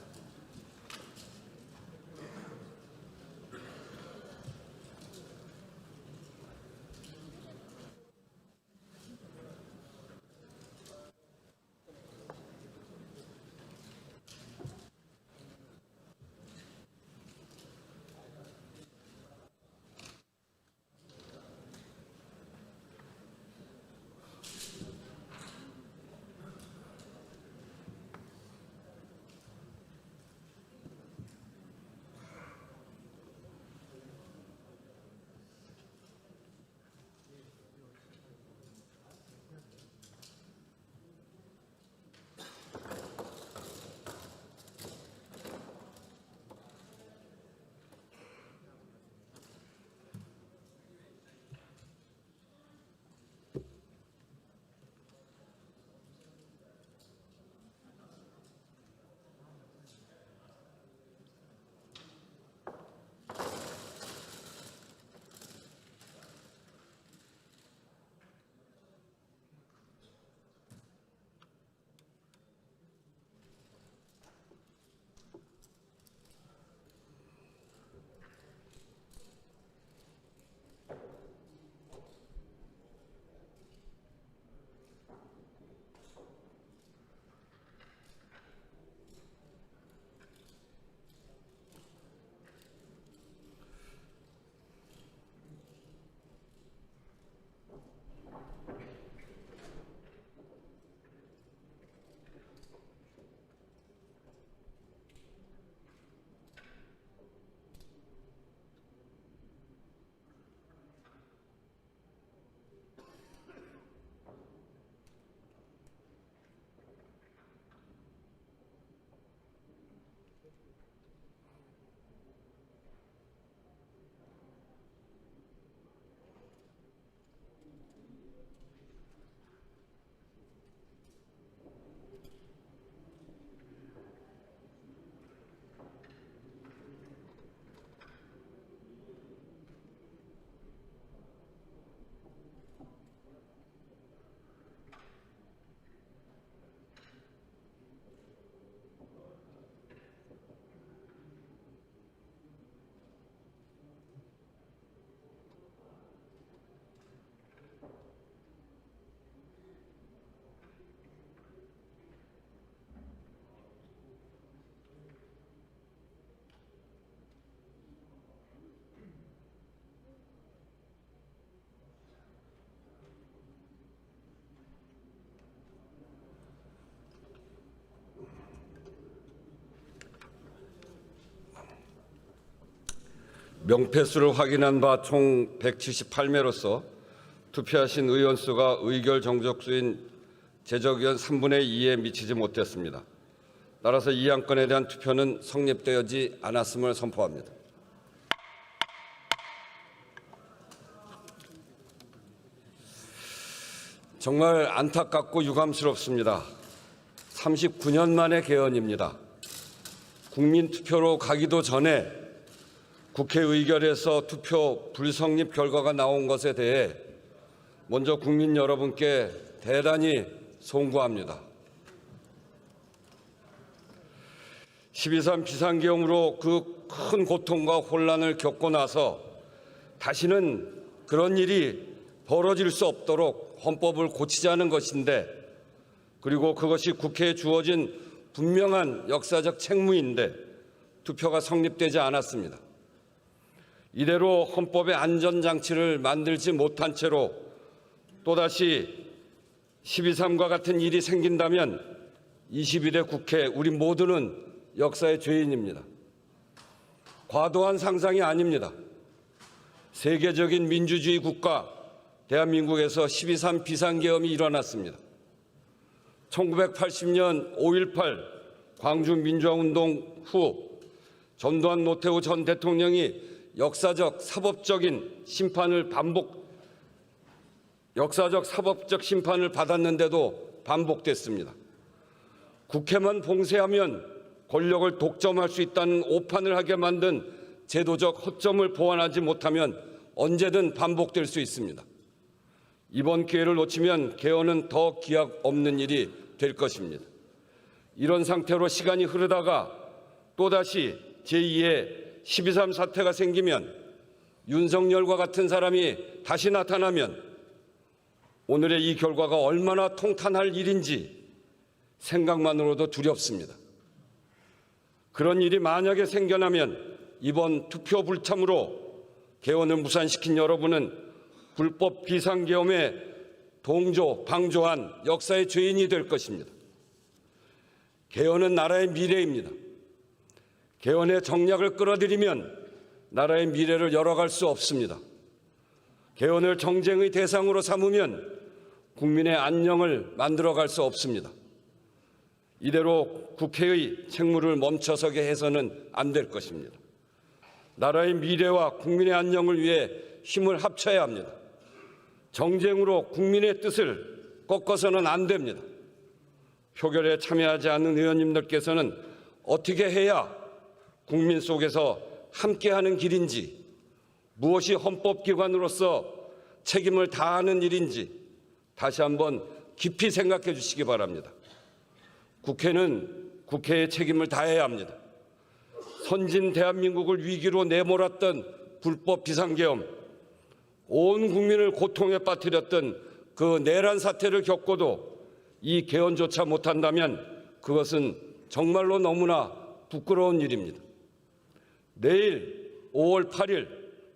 명패수를 확인한 바 총 178매로서 투표하신 의원 수가 의결 정족수인 제적의원 3분의 2에 미치지 못했습니다. 따라서 이 안건에 대한 투표는 성립되지 않았음을 선포합니다. 정말 안타깝고 유감스럽습니다. 39년 만의 개헌입니다. 국민 투표로 가기도 전에 국회 의결에서 투표 불성립 결과가 나온 것에 대해 먼저 국민 여러분께 대단히 송구합니다. 12.3 비상계엄으로 그 큰 고통과 혼란을 겪고 나서 다시는 그런 일이 벌어질 수 없도록 헌법을 고치자는 것인데, 그리고 그것이 국회에 주어진 분명한 역사적 책무인데 투표가 성립되지 않았습니다. 이대로 헌법의 안전장치를 만들지 못한 채로 또다시 12.3과 같은 일이 생긴다면 21대 국회 우리 모두는 역사의 죄인입니다. 과도한 상상이 아닙니다. 세계적인 민주주의 국가 대한민국에서 12.3 비상계엄이 일어났습니다. 1980년 5.18 광주 민주화운동 후 전두환 노태우 전 대통령이 역사적 사법적 심판을 받았는데도 반복됐습니다. 국회만 봉쇄하면 권력을 독점할 수 있다는 오판을 하게 만든 제도적 허점을 보완하지 못하면 언제든 반복될 수 있습니다. 이번 기회를 놓치면 개헌은 더 기약 없는 일이 될 것입니다. 이런 상태로 시간이 흐르다가 또다시 제2의 12.3 사태가 생기면 윤석열과 같은 사람이 다시 나타나면 오늘의 이 결과가 얼마나 통탄할 일인지 생각만으로도 두렵습니다. 그런 일이 만약에 생겨나면 이번 투표 불참으로 개헌을 무산시킨 여러분은 불법 비상계엄에 동조, 방조한 역사의 죄인이 될 것입니다. 개헌은 나라의 미래입니다. 개헌의 정략을 끌어들이면 나라의 미래를 열어갈 수 없습니다. 개헌을 정쟁의 대상으로 삼으면 국민의 안녕을 만들어갈 수 없습니다. 이대로 국회의 책무를 멈춰서게 해서는 안 될 것입니다. 나라의 미래와 국민의 안녕을 위해 힘을 합쳐야 합니다. 정쟁으로 국민의 뜻을 꺾어서는 안 됩니다. 표결에 참여하지 않는 의원님들께서는 어떻게 해야 국민 속에서 함께하는 길인지, 무엇이 헌법기관으로서 책임을 다하는 일인지 다시 한번 깊이 생각해 주시기 바랍니다. 국회는 국회의 책임을 다해야 합니다. 선진 대한민국을 위기로 내몰았던 불법 비상계엄, 온 국민을 고통에 빠뜨렸던 그 내란 사태를 겪고도 이 개헌조차 못한다면 그것은 정말로 너무나 부끄러운 일입니다. 내일 5월 8일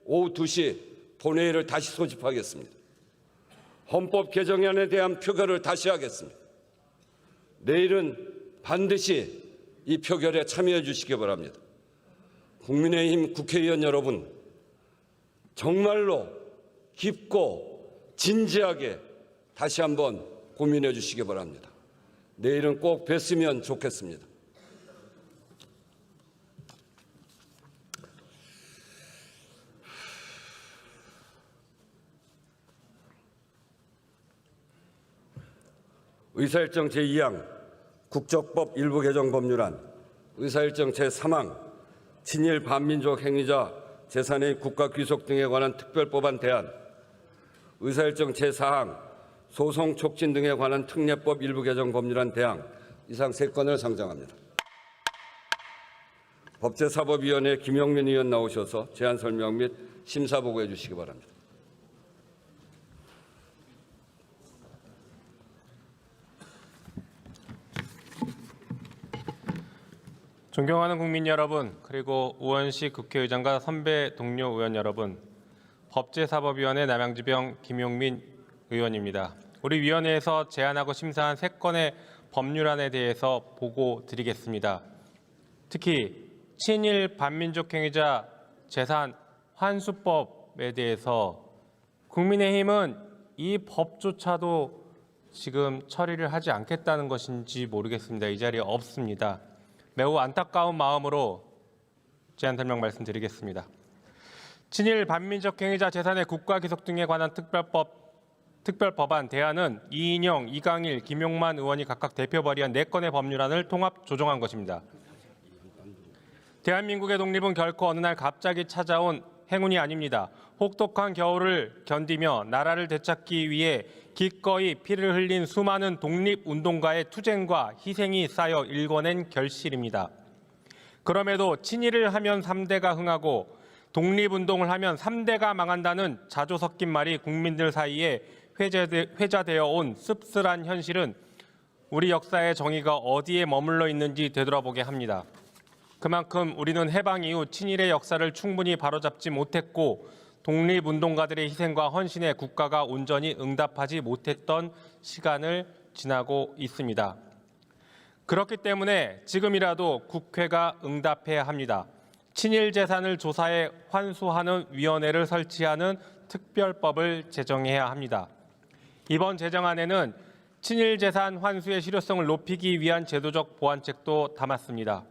오후 2시 본회의를 다시 소집하겠습니다. 헌법 개정안에 대한 표결을 다시 하겠습니다. 내일은 반드시 이 표결에 참여해 주시기 바랍니다. 국민의힘 국회의원 여러분, 정말로 깊고 진지하게 다시 한번 고민해 주시기 바랍니다. 내일은 꼭 뵀으면 좋겠습니다. 의사일정 제2항 국적법 일부 개정 법률안, 의사일정 제3항 친일 반민족 행위자 재산의 국가 귀속 등에 관한 특별법안 대안, 의사일정 제4항 소송 촉진 등에 관한 특례법 일부 개정 법률안 대항, 이상 3건을 상정합니다. 법제사법위원회 김영민 의원 나오셔서 제안 설명 및 심사 보고해 주시기 바랍니다. 존경하는 국민 여러분, 그리고 우원식 국회의장과 선배 동료 의원 여러분, 법제사법위원회 남양주병 김용민 의원입니다. 우리 위원회에서 제안하고 심사한 3건의 법률안에 대해서 보고 드리겠습니다. 특히 친일 반민족 행위자 재산 환수법에 대해서 국민의힘은 이 법조차도 지금 처리를 하지 않겠다는 것인지 모르겠습니다. 이 자리에 없습니다. 매우 안타까운 마음으로 제안 설명 말씀드리겠습니다. 친일 반민족 행위자 재산의 국가 귀속 등에 관한 특별법안 대안은 이인영, 이강일, 김용만 의원이 각각 대표 발의한 4건의 법률안을 통합 조정한 것입니다. 대한민국의 독립은 결코 어느 날 갑자기 찾아온 행운이 아닙니다. 혹독한 겨울을 견디며 나라를 되찾기 위해 기꺼이 피를 흘린 수많은 독립운동가의 투쟁과 희생이 쌓여 일궈낸 결실입니다. 그럼에도 친일을 하면 3대가 흥하고 독립운동을 하면 3대가 망한다는 자조 섞인 말이 국민들 사이에 회자되어 온 씁쓸한 현실은 우리 역사의 정의가 어디에 머물러 있는지 되돌아보게 합니다. 그만큼 우리는 해방 이후 친일의 역사를 충분히 바로잡지 못했고 독립운동가들의 희생과 헌신에 국가가 온전히 응답하지 못했던 시간을 지나고 있습니다. 그렇기 때문에 지금이라도 국회가 응답해야 합니다. 친일 재산을 조사해 환수하는 위원회를 설치하는 특별법을 제정해야 합니다. 이번 제정안에는 친일 재산 환수의 실효성을 높이기 위한 제도적 보완책도 담았습니다.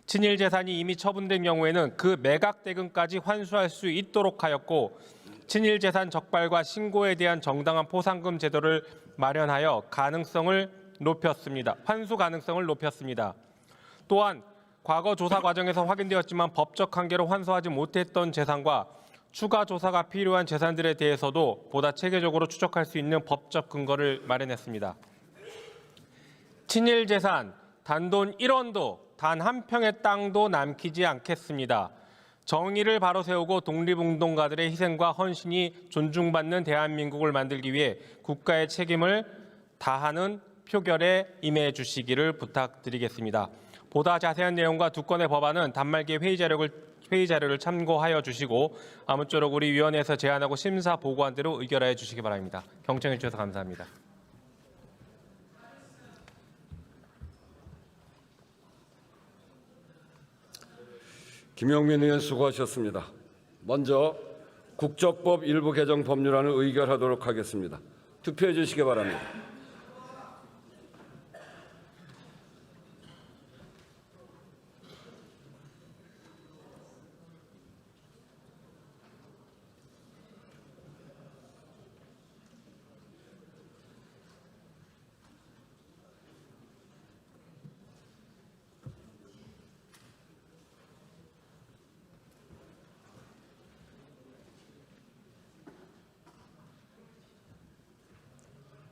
친일 재산이 이미 처분된 경우에는 그 매각 대금까지 환수할 수 있도록 하였고, 친일 재산 적발과 신고에 대한 정당한 포상금 제도를 마련하여 환수 가능성을 높였습니다. 또한 과거 조사 과정에서 확인되었지만 법적 한계로 환수하지 못했던 재산과 추가 조사가 필요한 재산들에 대해서도 보다 체계적으로 추적할 수 있는 법적 근거를 마련했습니다. 친일 재산, 단돈 1원도 단 한 평의 땅도 남기지 않겠습니다. 정의를 바로 세우고 독립운동가들의 희생과 헌신이 존중받는 대한민국을 만들기 위해 국가의 책임을 다하는 표결에 임해 주시기를 부탁드리겠습니다. 보다 자세한 내용과 두 건의 법안은 단말기에 회의 자료를 참고하여 주시고 아무쪼록 우리 위원회에서 제안하고 심사 보고한 대로 의결하여 주시기 바랍니다. 경청해 주셔서 감사합니다. 김영민 의원 수고하셨습니다. 먼저 국적법 일부 개정 법률안을 의결하도록 하겠습니다. 투표해 주시기 바랍니다.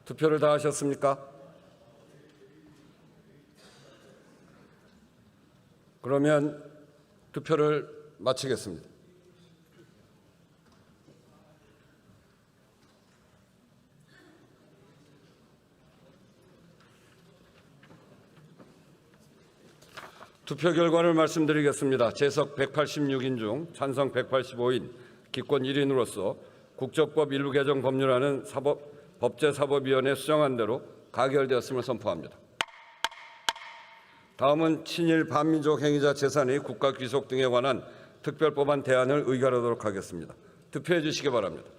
투표를 다 하셨습니까? 그러면 투표를 마치겠습니다. 투표 결과를 말씀드리겠습니다. 재석 186인 중 찬성 185인, 기권 1인으로서 국적법 일부 개정 법률안은 법제사법위원회 수정안 대로 가결되었음을 선포합니다. 다음은 친일 반민족 행위자 재산의 국가 귀속 등에 관한 특별법안 대안을 의결하도록 하겠습니다. 투표해 주시기 바랍니다.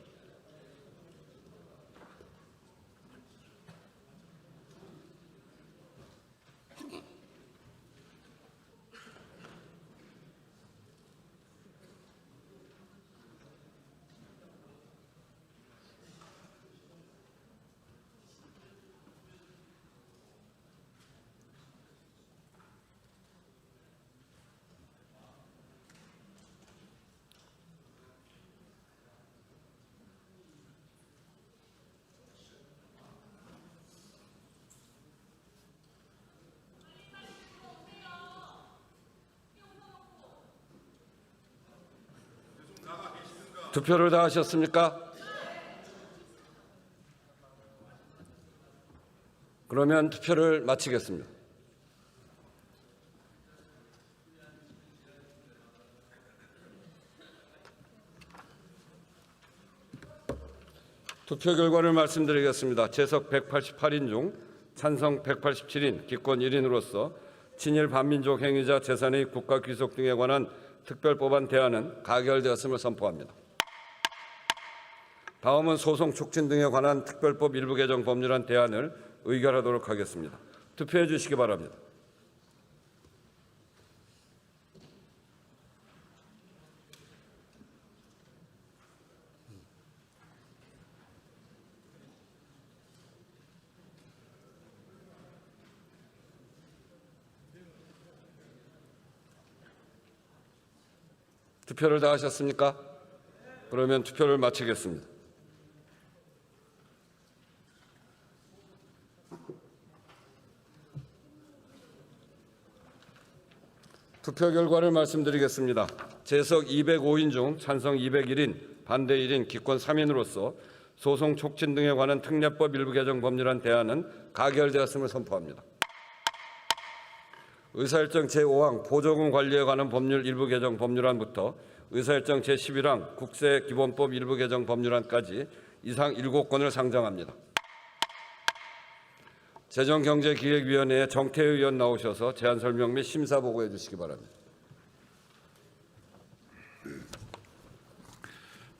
투표를 다 하셨습니까? 그러면 투표를 마치겠습니다. 투표 결과를 말씀드리겠습니다. 재석 188인 중 찬성 187인, 기권 1인으로서 친일 반민족 행위자 재산의 국가 귀속 등에 관한 특별법안 대안은 가결되었음을 선포합니다. 다음은 소송 촉진 등에 관한 특별법 일부 개정 법률안 대안을 의결하도록 하겠습니다. 투표해 주시기 바랍니다. 투표를 다 하셨습니까? 그러면 투표를 마치겠습니다. 투표 결과를 말씀드리겠습니다. 재석 205인 중 찬성 201인, 반대 1인, 기권 3인으로서 소송 촉진 등에 관한 특례법 일부 개정 법률안 대안은 가결되었음을 선포합니다. 의사일정 제5항 보조금 관리에 관한 법률 일부 개정 법률안부터 의사일정 제11항 국세기본법 일부 개정 법률안까지 이상 7건을 상정합니다. 재정경제기획위원회에 정태회 의원 나오셔서 제안 설명 및 심사 보고해 주시기 바랍니다.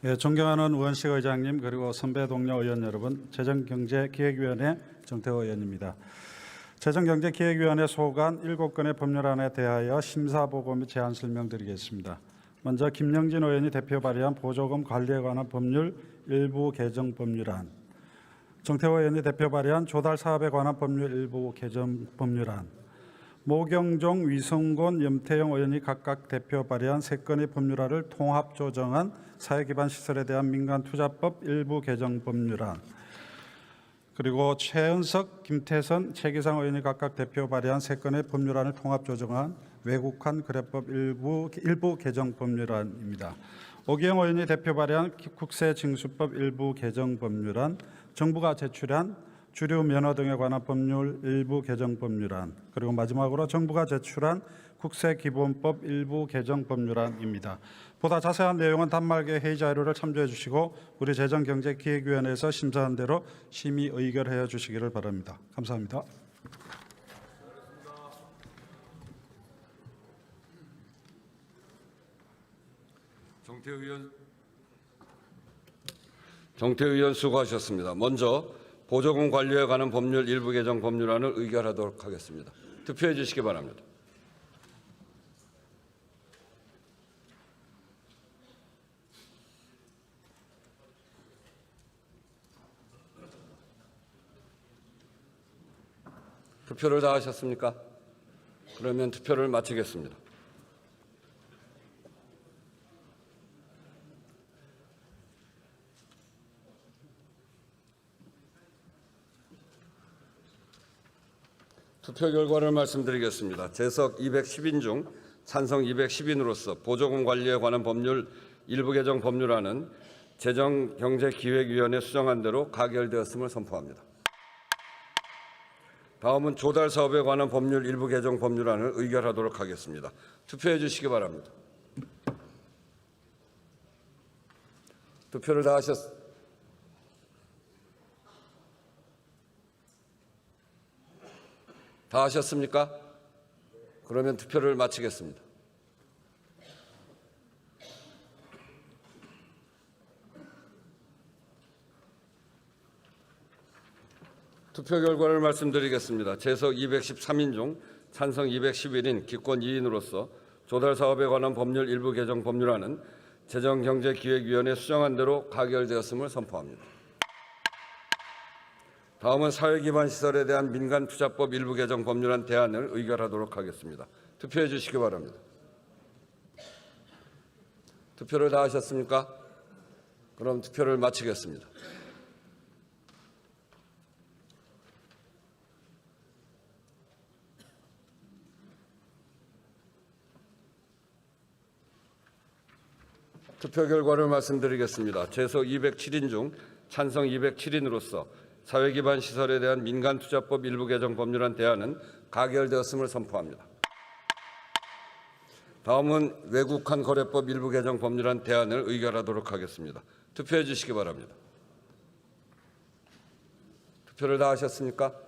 예, 존경하는 우원식 의장님 그리고 선배 동료 의원 여러분, 재정경제기획위원회 정태호 의원입니다. 재정경제기획위원회 소관 7건의 법률안에 대하여 심사 보고 및 제안 설명드리겠습니다. 먼저 김영진 의원이 대표 발의한 보조금 관리에 관한 법률 일부 개정 법률안, 정태호 의원이 대표 발의한 조달 사업에 관한 법률 일부 개정 법률안, 모경종, 위성곤, 염태영 의원이 각각 대표 발의한 3건의 법률안을 통합 조정한 사회기반 시설에 대한 민간투자법 일부 개정 법률안, 그리고 최은석, 김태선, 최기상 의원이 각각 대표 발의한 3건의 법률안을 통합 조정한 외국환 거래법 일부 개정 법률안입니다. 오기영 의원이 대표 발의한 국세징수법 일부 개정 법률안, 정부가 제출한 주류 면허 등에 관한 법률 일부 개정 법률안, 그리고 마지막으로 정부가 제출한 국세기본법 일부 개정 법률안입니다. 보다 자세한 내용은 단말기의 회의 자료를 참조해 주시고 우리 재정경제기획위원회에서 심사한 대로 심의 의결해 주시기를 바랍니다. 감사합니다. 정태 의원 수고하셨습니다. 먼저 보조금 관리에 관한 법률 일부 개정 법률안을 의결하도록 하겠습니다. 투표해 주시기 바랍니다. 투표를 다 하셨습니까? 그러면 투표를 마치겠습니다. 투표 결과를 말씀드리겠습니다. 재석 210인 중 찬성 210인으로서 보조금 관리에 관한 법률 일부 개정 법률안은 재정경제기획위원회 수정안 대로 가결되었음을 선포합니다. 다음은 조달 사업에 관한 법률 일부 개정 법률안을 의결하도록 하겠습니다. 투표해 주시기 바랍니다. 투표를 다 하셨습니까? 그러면 투표를 마치겠습니다. 투표 결과를 말씀드리겠습니다. 재석 213인 중 찬성 211인 기권 2인으로서 조달 사업에 관한 법률 일부 개정 법률안은 재정경제기획위원회 수정안 대로 가결되었음을 선포합니다. 다음은 사회기반 시설에 대한 민간투자법 일부 개정 법률안 대안을 의결하도록 하겠습니다. 투표해 주시기 바랍니다. 투표를 다 하셨습니까? 그럼 투표를 마치겠습니다. 투표 결과를 말씀드리겠습니다. 재석 207인 중 찬성 207인으로서 사회기반 시설에 대한 민간투자법 일부 개정 법률안 대안은 가결되었음을 선포합니다. 다음은 외국환 거래법 일부 개정 법률안 대안을 의결하도록 하겠습니다. 투표해 주시기 바랍니다. 투표를 다 하셨습니까?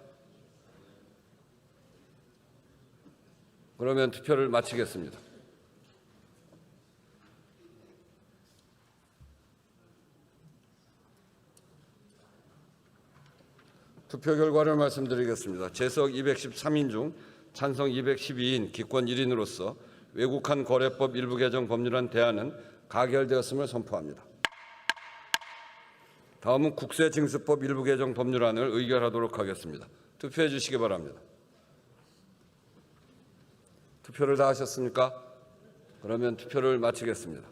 그러면 투표를 마치겠습니다. 투표 결과를 말씀드리겠습니다. 재석 213인 중 찬성 212인 기권 1인으로서 외국환 거래법 일부 개정 법률안 대안은 가결되었음을 선포합니다. 다음은 국세징수법 일부 개정 법률안을 의결하도록 하겠습니다. 투표해 주시기 바랍니다. 투표를 다 하셨습니까? 그러면 투표를 마치겠습니다.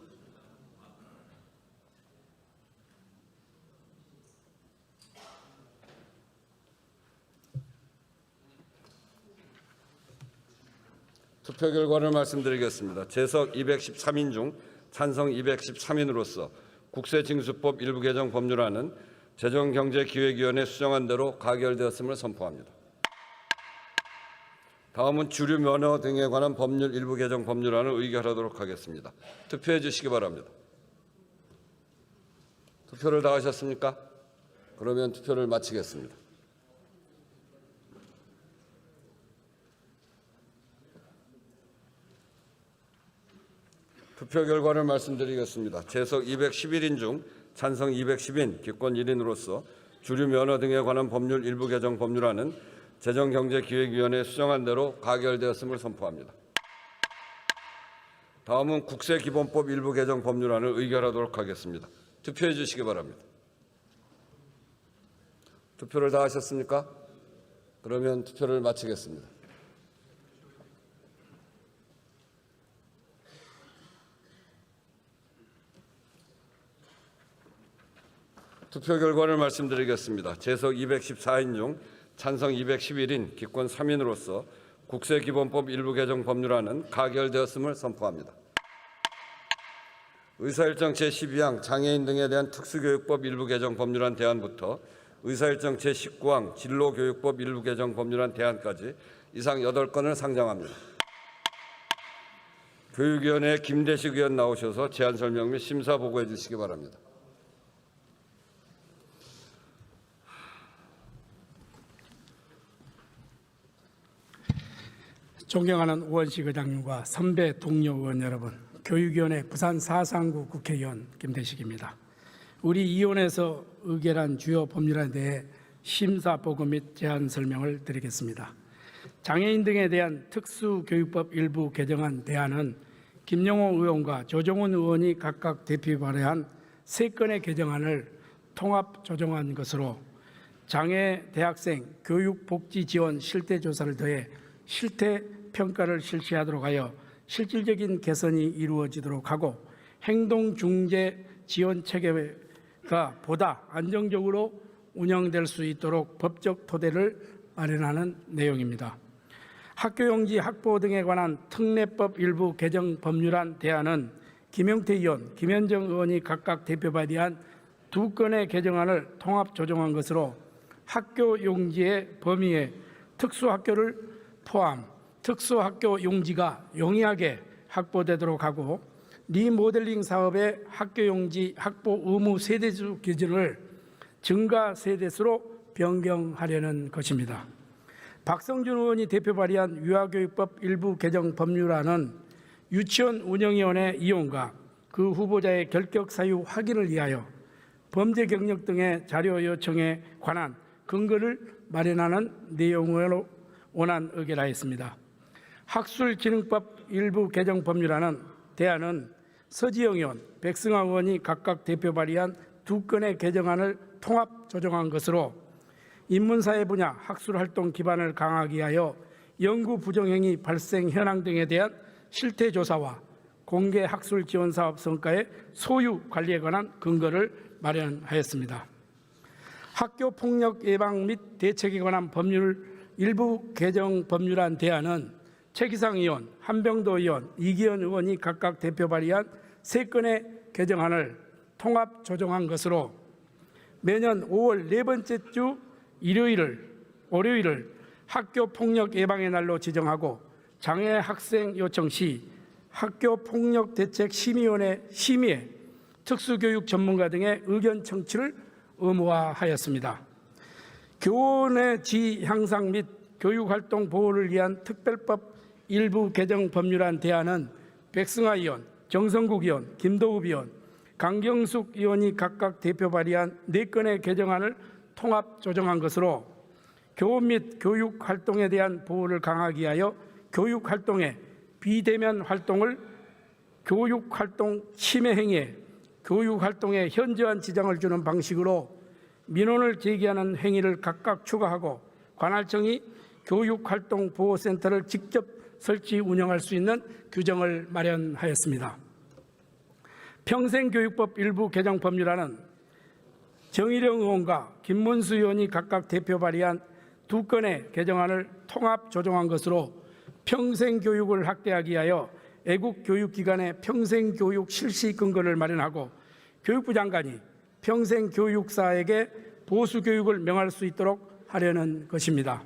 투표 결과를 말씀드리겠습니다. 재석 213인 중 찬성 213인으로서 국세징수법 일부 개정 법률안은 재정경제기획위원회 수정안 대로 가결되었음을 선포합니다. 다음은 주류 면허 등에 관한 법률 일부 개정 법률안을 의결하도록 하겠습니다. 투표해 주시기 바랍니다. 투표를 다 하셨습니까? 그러면 투표를 마치겠습니다. 투표 결과를 말씀드리겠습니다. 재석 211인 중 찬성 210인, 기권 1인으로서 주류 면허 등에 관한 법률 일부 개정 법률안은 재정경제기획위원회 수정안 대로 가결되었음을 선포합니다. 다음은 국세기본법 일부 개정 법률안을 의결하도록 하겠습니다. 투표해 주시기 바랍니다. 투표를 다 하셨습니까? 그러면 투표를 마치겠습니다. 투표 결과를 말씀드리겠습니다. 재석 214인 중 찬성 211인 기권 3인으로서 국세기본법 일부 개정 법률안은 가결되었음을 선포합니다. 의사일정 제12항 장애인 등에 대한 특수교육법 일부 개정 법률안 대안부터 의사일정 제19항 진로교육법 일부 개정 법률안 대안까지 이상 8건을 상정합니다. 교육위원회 김대식 의원 나오셔서 제안 설명 및 심사 보고해 주시기 바랍니다. 존경하는 우원식 의장님과 선배 동료 의원 여러분, 교육위원회 부산 439 국회의원 김대식입니다. 우리 위원회에서 의결한 주요 법률안에 대해 심사 보고 및 제안 설명을 드리겠습니다. 장애인 등에 대한 특수교육법 일부 개정안 대안은 김영호 의원과 조정훈 의원이 각각 대표 발의한 3건의 개정안을 통합 조정한 것으로 장애 대학생 교육복지지원 실태조사를 더해 실태평가를 실시하도록 하여 실질적인 개선이 이루어지도록 하고 행동중재 지원 체계가 보다 안정적으로 운영될 수 있도록 법적 토대를 마련하는 내용입니다. 학교용지 확보 등에 관한 특례법 일부 개정 법률안 대안은 김영태 의원, 김현정 의원이 각각 대표 발의한 2건의 개정안을 통합 조정한 것으로 학교용지의 범위에 특수학교를 포함 특수학교 용지가 용이하게 확보되도록 하고 리모델링 사업의 학교용지 확보 의무 세대수 기준을 증가 세대수로 변경하려는 것입니다. 박성준 의원이 대표 발의한 유아교육법 일부 개정 법률안은 유치원 운영위원회 이용과 그 후보자의 결격 사유 확인을 위하여 범죄 경력 등의 자료 요청에 관한 근거를 마련하는 내용으로 원안 의결하였습니다. 학술진흥법 일부 개정 법률안은 대안은 서지영 의원, 백승화 의원이 각각 대표 발의한 2건의 개정안을 통합 조정한 것으로 인문사회 분야 학술활동 기반을 강화하기 위하여 연구 부정행위 발생 현황 등에 대한 실태조사와 공개 학술 지원 사업 성과의 소유 관리에 관한 근거를 마련하였습니다. 학교 폭력 예방 및 대책에 관한 법률 일부 개정 법률안 대안은 최기상 의원, 한병도 의원, 이기현 의원이 각각 대표 발의한 3건의 개정안을 통합 조정한 것으로 매년 5월 4번째 주 월요일을 학교 폭력 예방의 날로 지정하고 장애 학생 요청 시 학교 폭력 대책 심의위원회 심의에 특수교육 전문가 등의 의견 청취를 의무화하였습니다. 교원의 지 향상 및 교육활동 보호를 위한 특별법 일부 개정 법률안 대안은 백승화 의원, 정성국 의원, 김도읍 의원, 강경숙 의원이 각각 대표 발의한 4건의 개정안을 통합 조정한 것으로 교원 및 교육활동에 대한 보호를 강화하기 위하여 교육활동의 비대면 활동을 교육활동 침해 행위에 교육활동에 현저한 지장을 주는 방식으로 민원을 제기하는 행위를 각각 추가하고 관할청이 교육활동보호센터를 직접 설치 운영할 수 있는 규정을 마련하였습니다. 평생교육법 일부 개정 법률안은 정의령 의원과 김문수 의원이 각각 대표 발의한 2건의 개정안을 통합 조정한 것으로 평생교육을 확대하기 위하여 애국교육기관의 평생교육 실시 근거를 마련하고 교육부 장관이 평생교육사에게 보수교육을 명할 수 있도록 하려는 것입니다.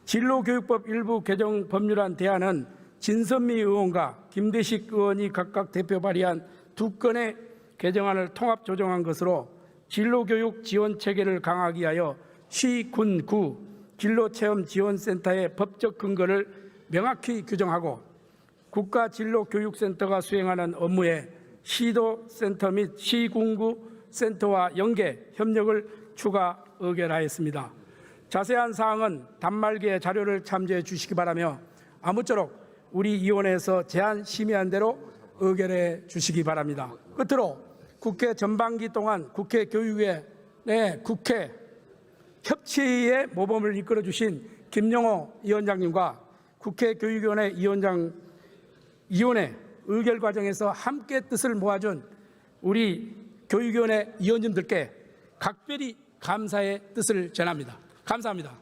진로교육법 일부 개정 법률안 대안은 진선미 의원과 김대식 의원이 각각 대표 발의한 2건의 개정안을 통합 조정한 것으로 진로교육 지원 체계를 강화하기 위하여 시, 군, 구 진로체험지원센터의 법적 근거를 명확히 규정하고 국가진로교육센터가 수행하는 업무에 시도센터 및 시군구 센터와 연계 협력을 추가 의결하였습니다. 자세한 사항은 단말기의 자료를 참조해 주시기 바라며 아무쪼록 우리 위원회에서 제안 심의한 대로 의결해 주시기 바랍니다. 끝으로 국회 전반기 동안 국회 교육위원회 국회 협치의 모범을 이끌어 주신 김영호 위원장님과 국회 교육위원회 위원회 의결 과정에서 함께 뜻을 모아준 우리 교육위원회 위원님들께 각별히 감사의 뜻을 전합니다. 감사합니다.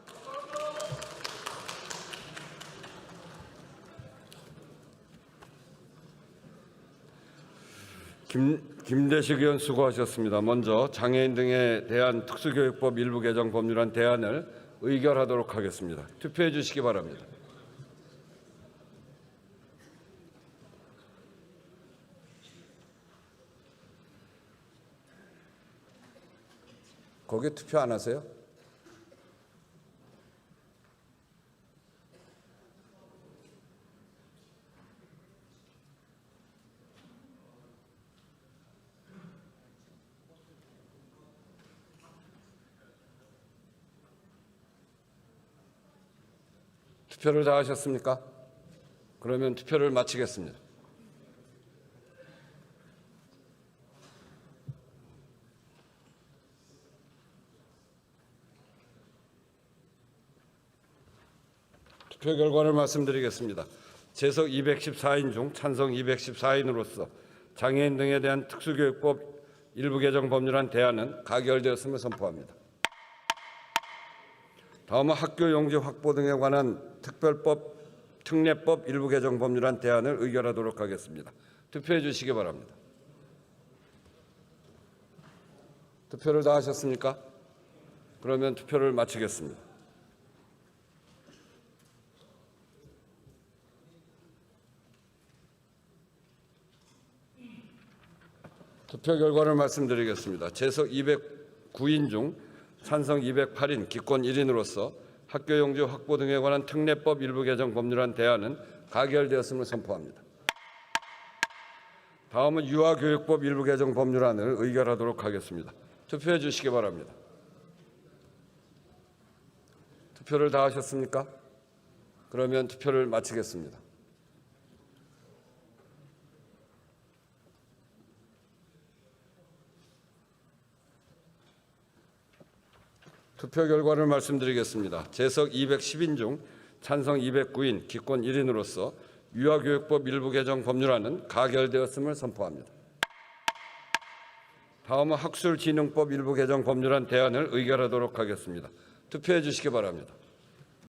김대식 의원 수고하셨습니다. 먼저 장애인 등에 대한 특수교육법 일부 개정 법률안 대안을 의결하도록 하겠습니다. 투표해 주시기 바랍니다. 거기 투표 안 하세요? 투표를 다 하셨습니까? 그러면 투표를 마치겠습니다. 투표 결과를 말씀드리겠습니다. 재석 214인 중 찬성 214인으로서 장애인 등에 대한 특수교육법 일부 개정 법률안 대안은 가결되었음을 선포합니다. 다음은 학교 용지 확보 등에 관한 특례법 일부 개정 법률안 대안을 의결하도록 하겠습니다. 투표해 주시기 바랍니다. 투표를 다 하셨습니까? 그러면 투표를 마치겠습니다. 투표 결과를 말씀드리겠습니다. 재석 209인 중 찬성 208인, 기권 1인으로서 학교 용지 확보 등에 관한 특례법 일부 개정 법률안 대안은 가결되었음을 선포합니다. 다음은 유아교육법 일부 개정 법률안을 의결하도록 하겠습니다. 투표해 주시기 바랍니다. 투표를 다 하셨습니까? 그러면 투표를 마치겠습니다. 투표 결과를 말씀드리겠습니다. 재석 210인 중 찬성 209인, 기권 1인으로서 유아교육법 일부 개정 법률안은 가결되었음을 선포합니다. 다음은 학술진흥법 일부 개정 법률안 대안을 의결하도록 하겠습니다. 투표해 주시기 바랍니다.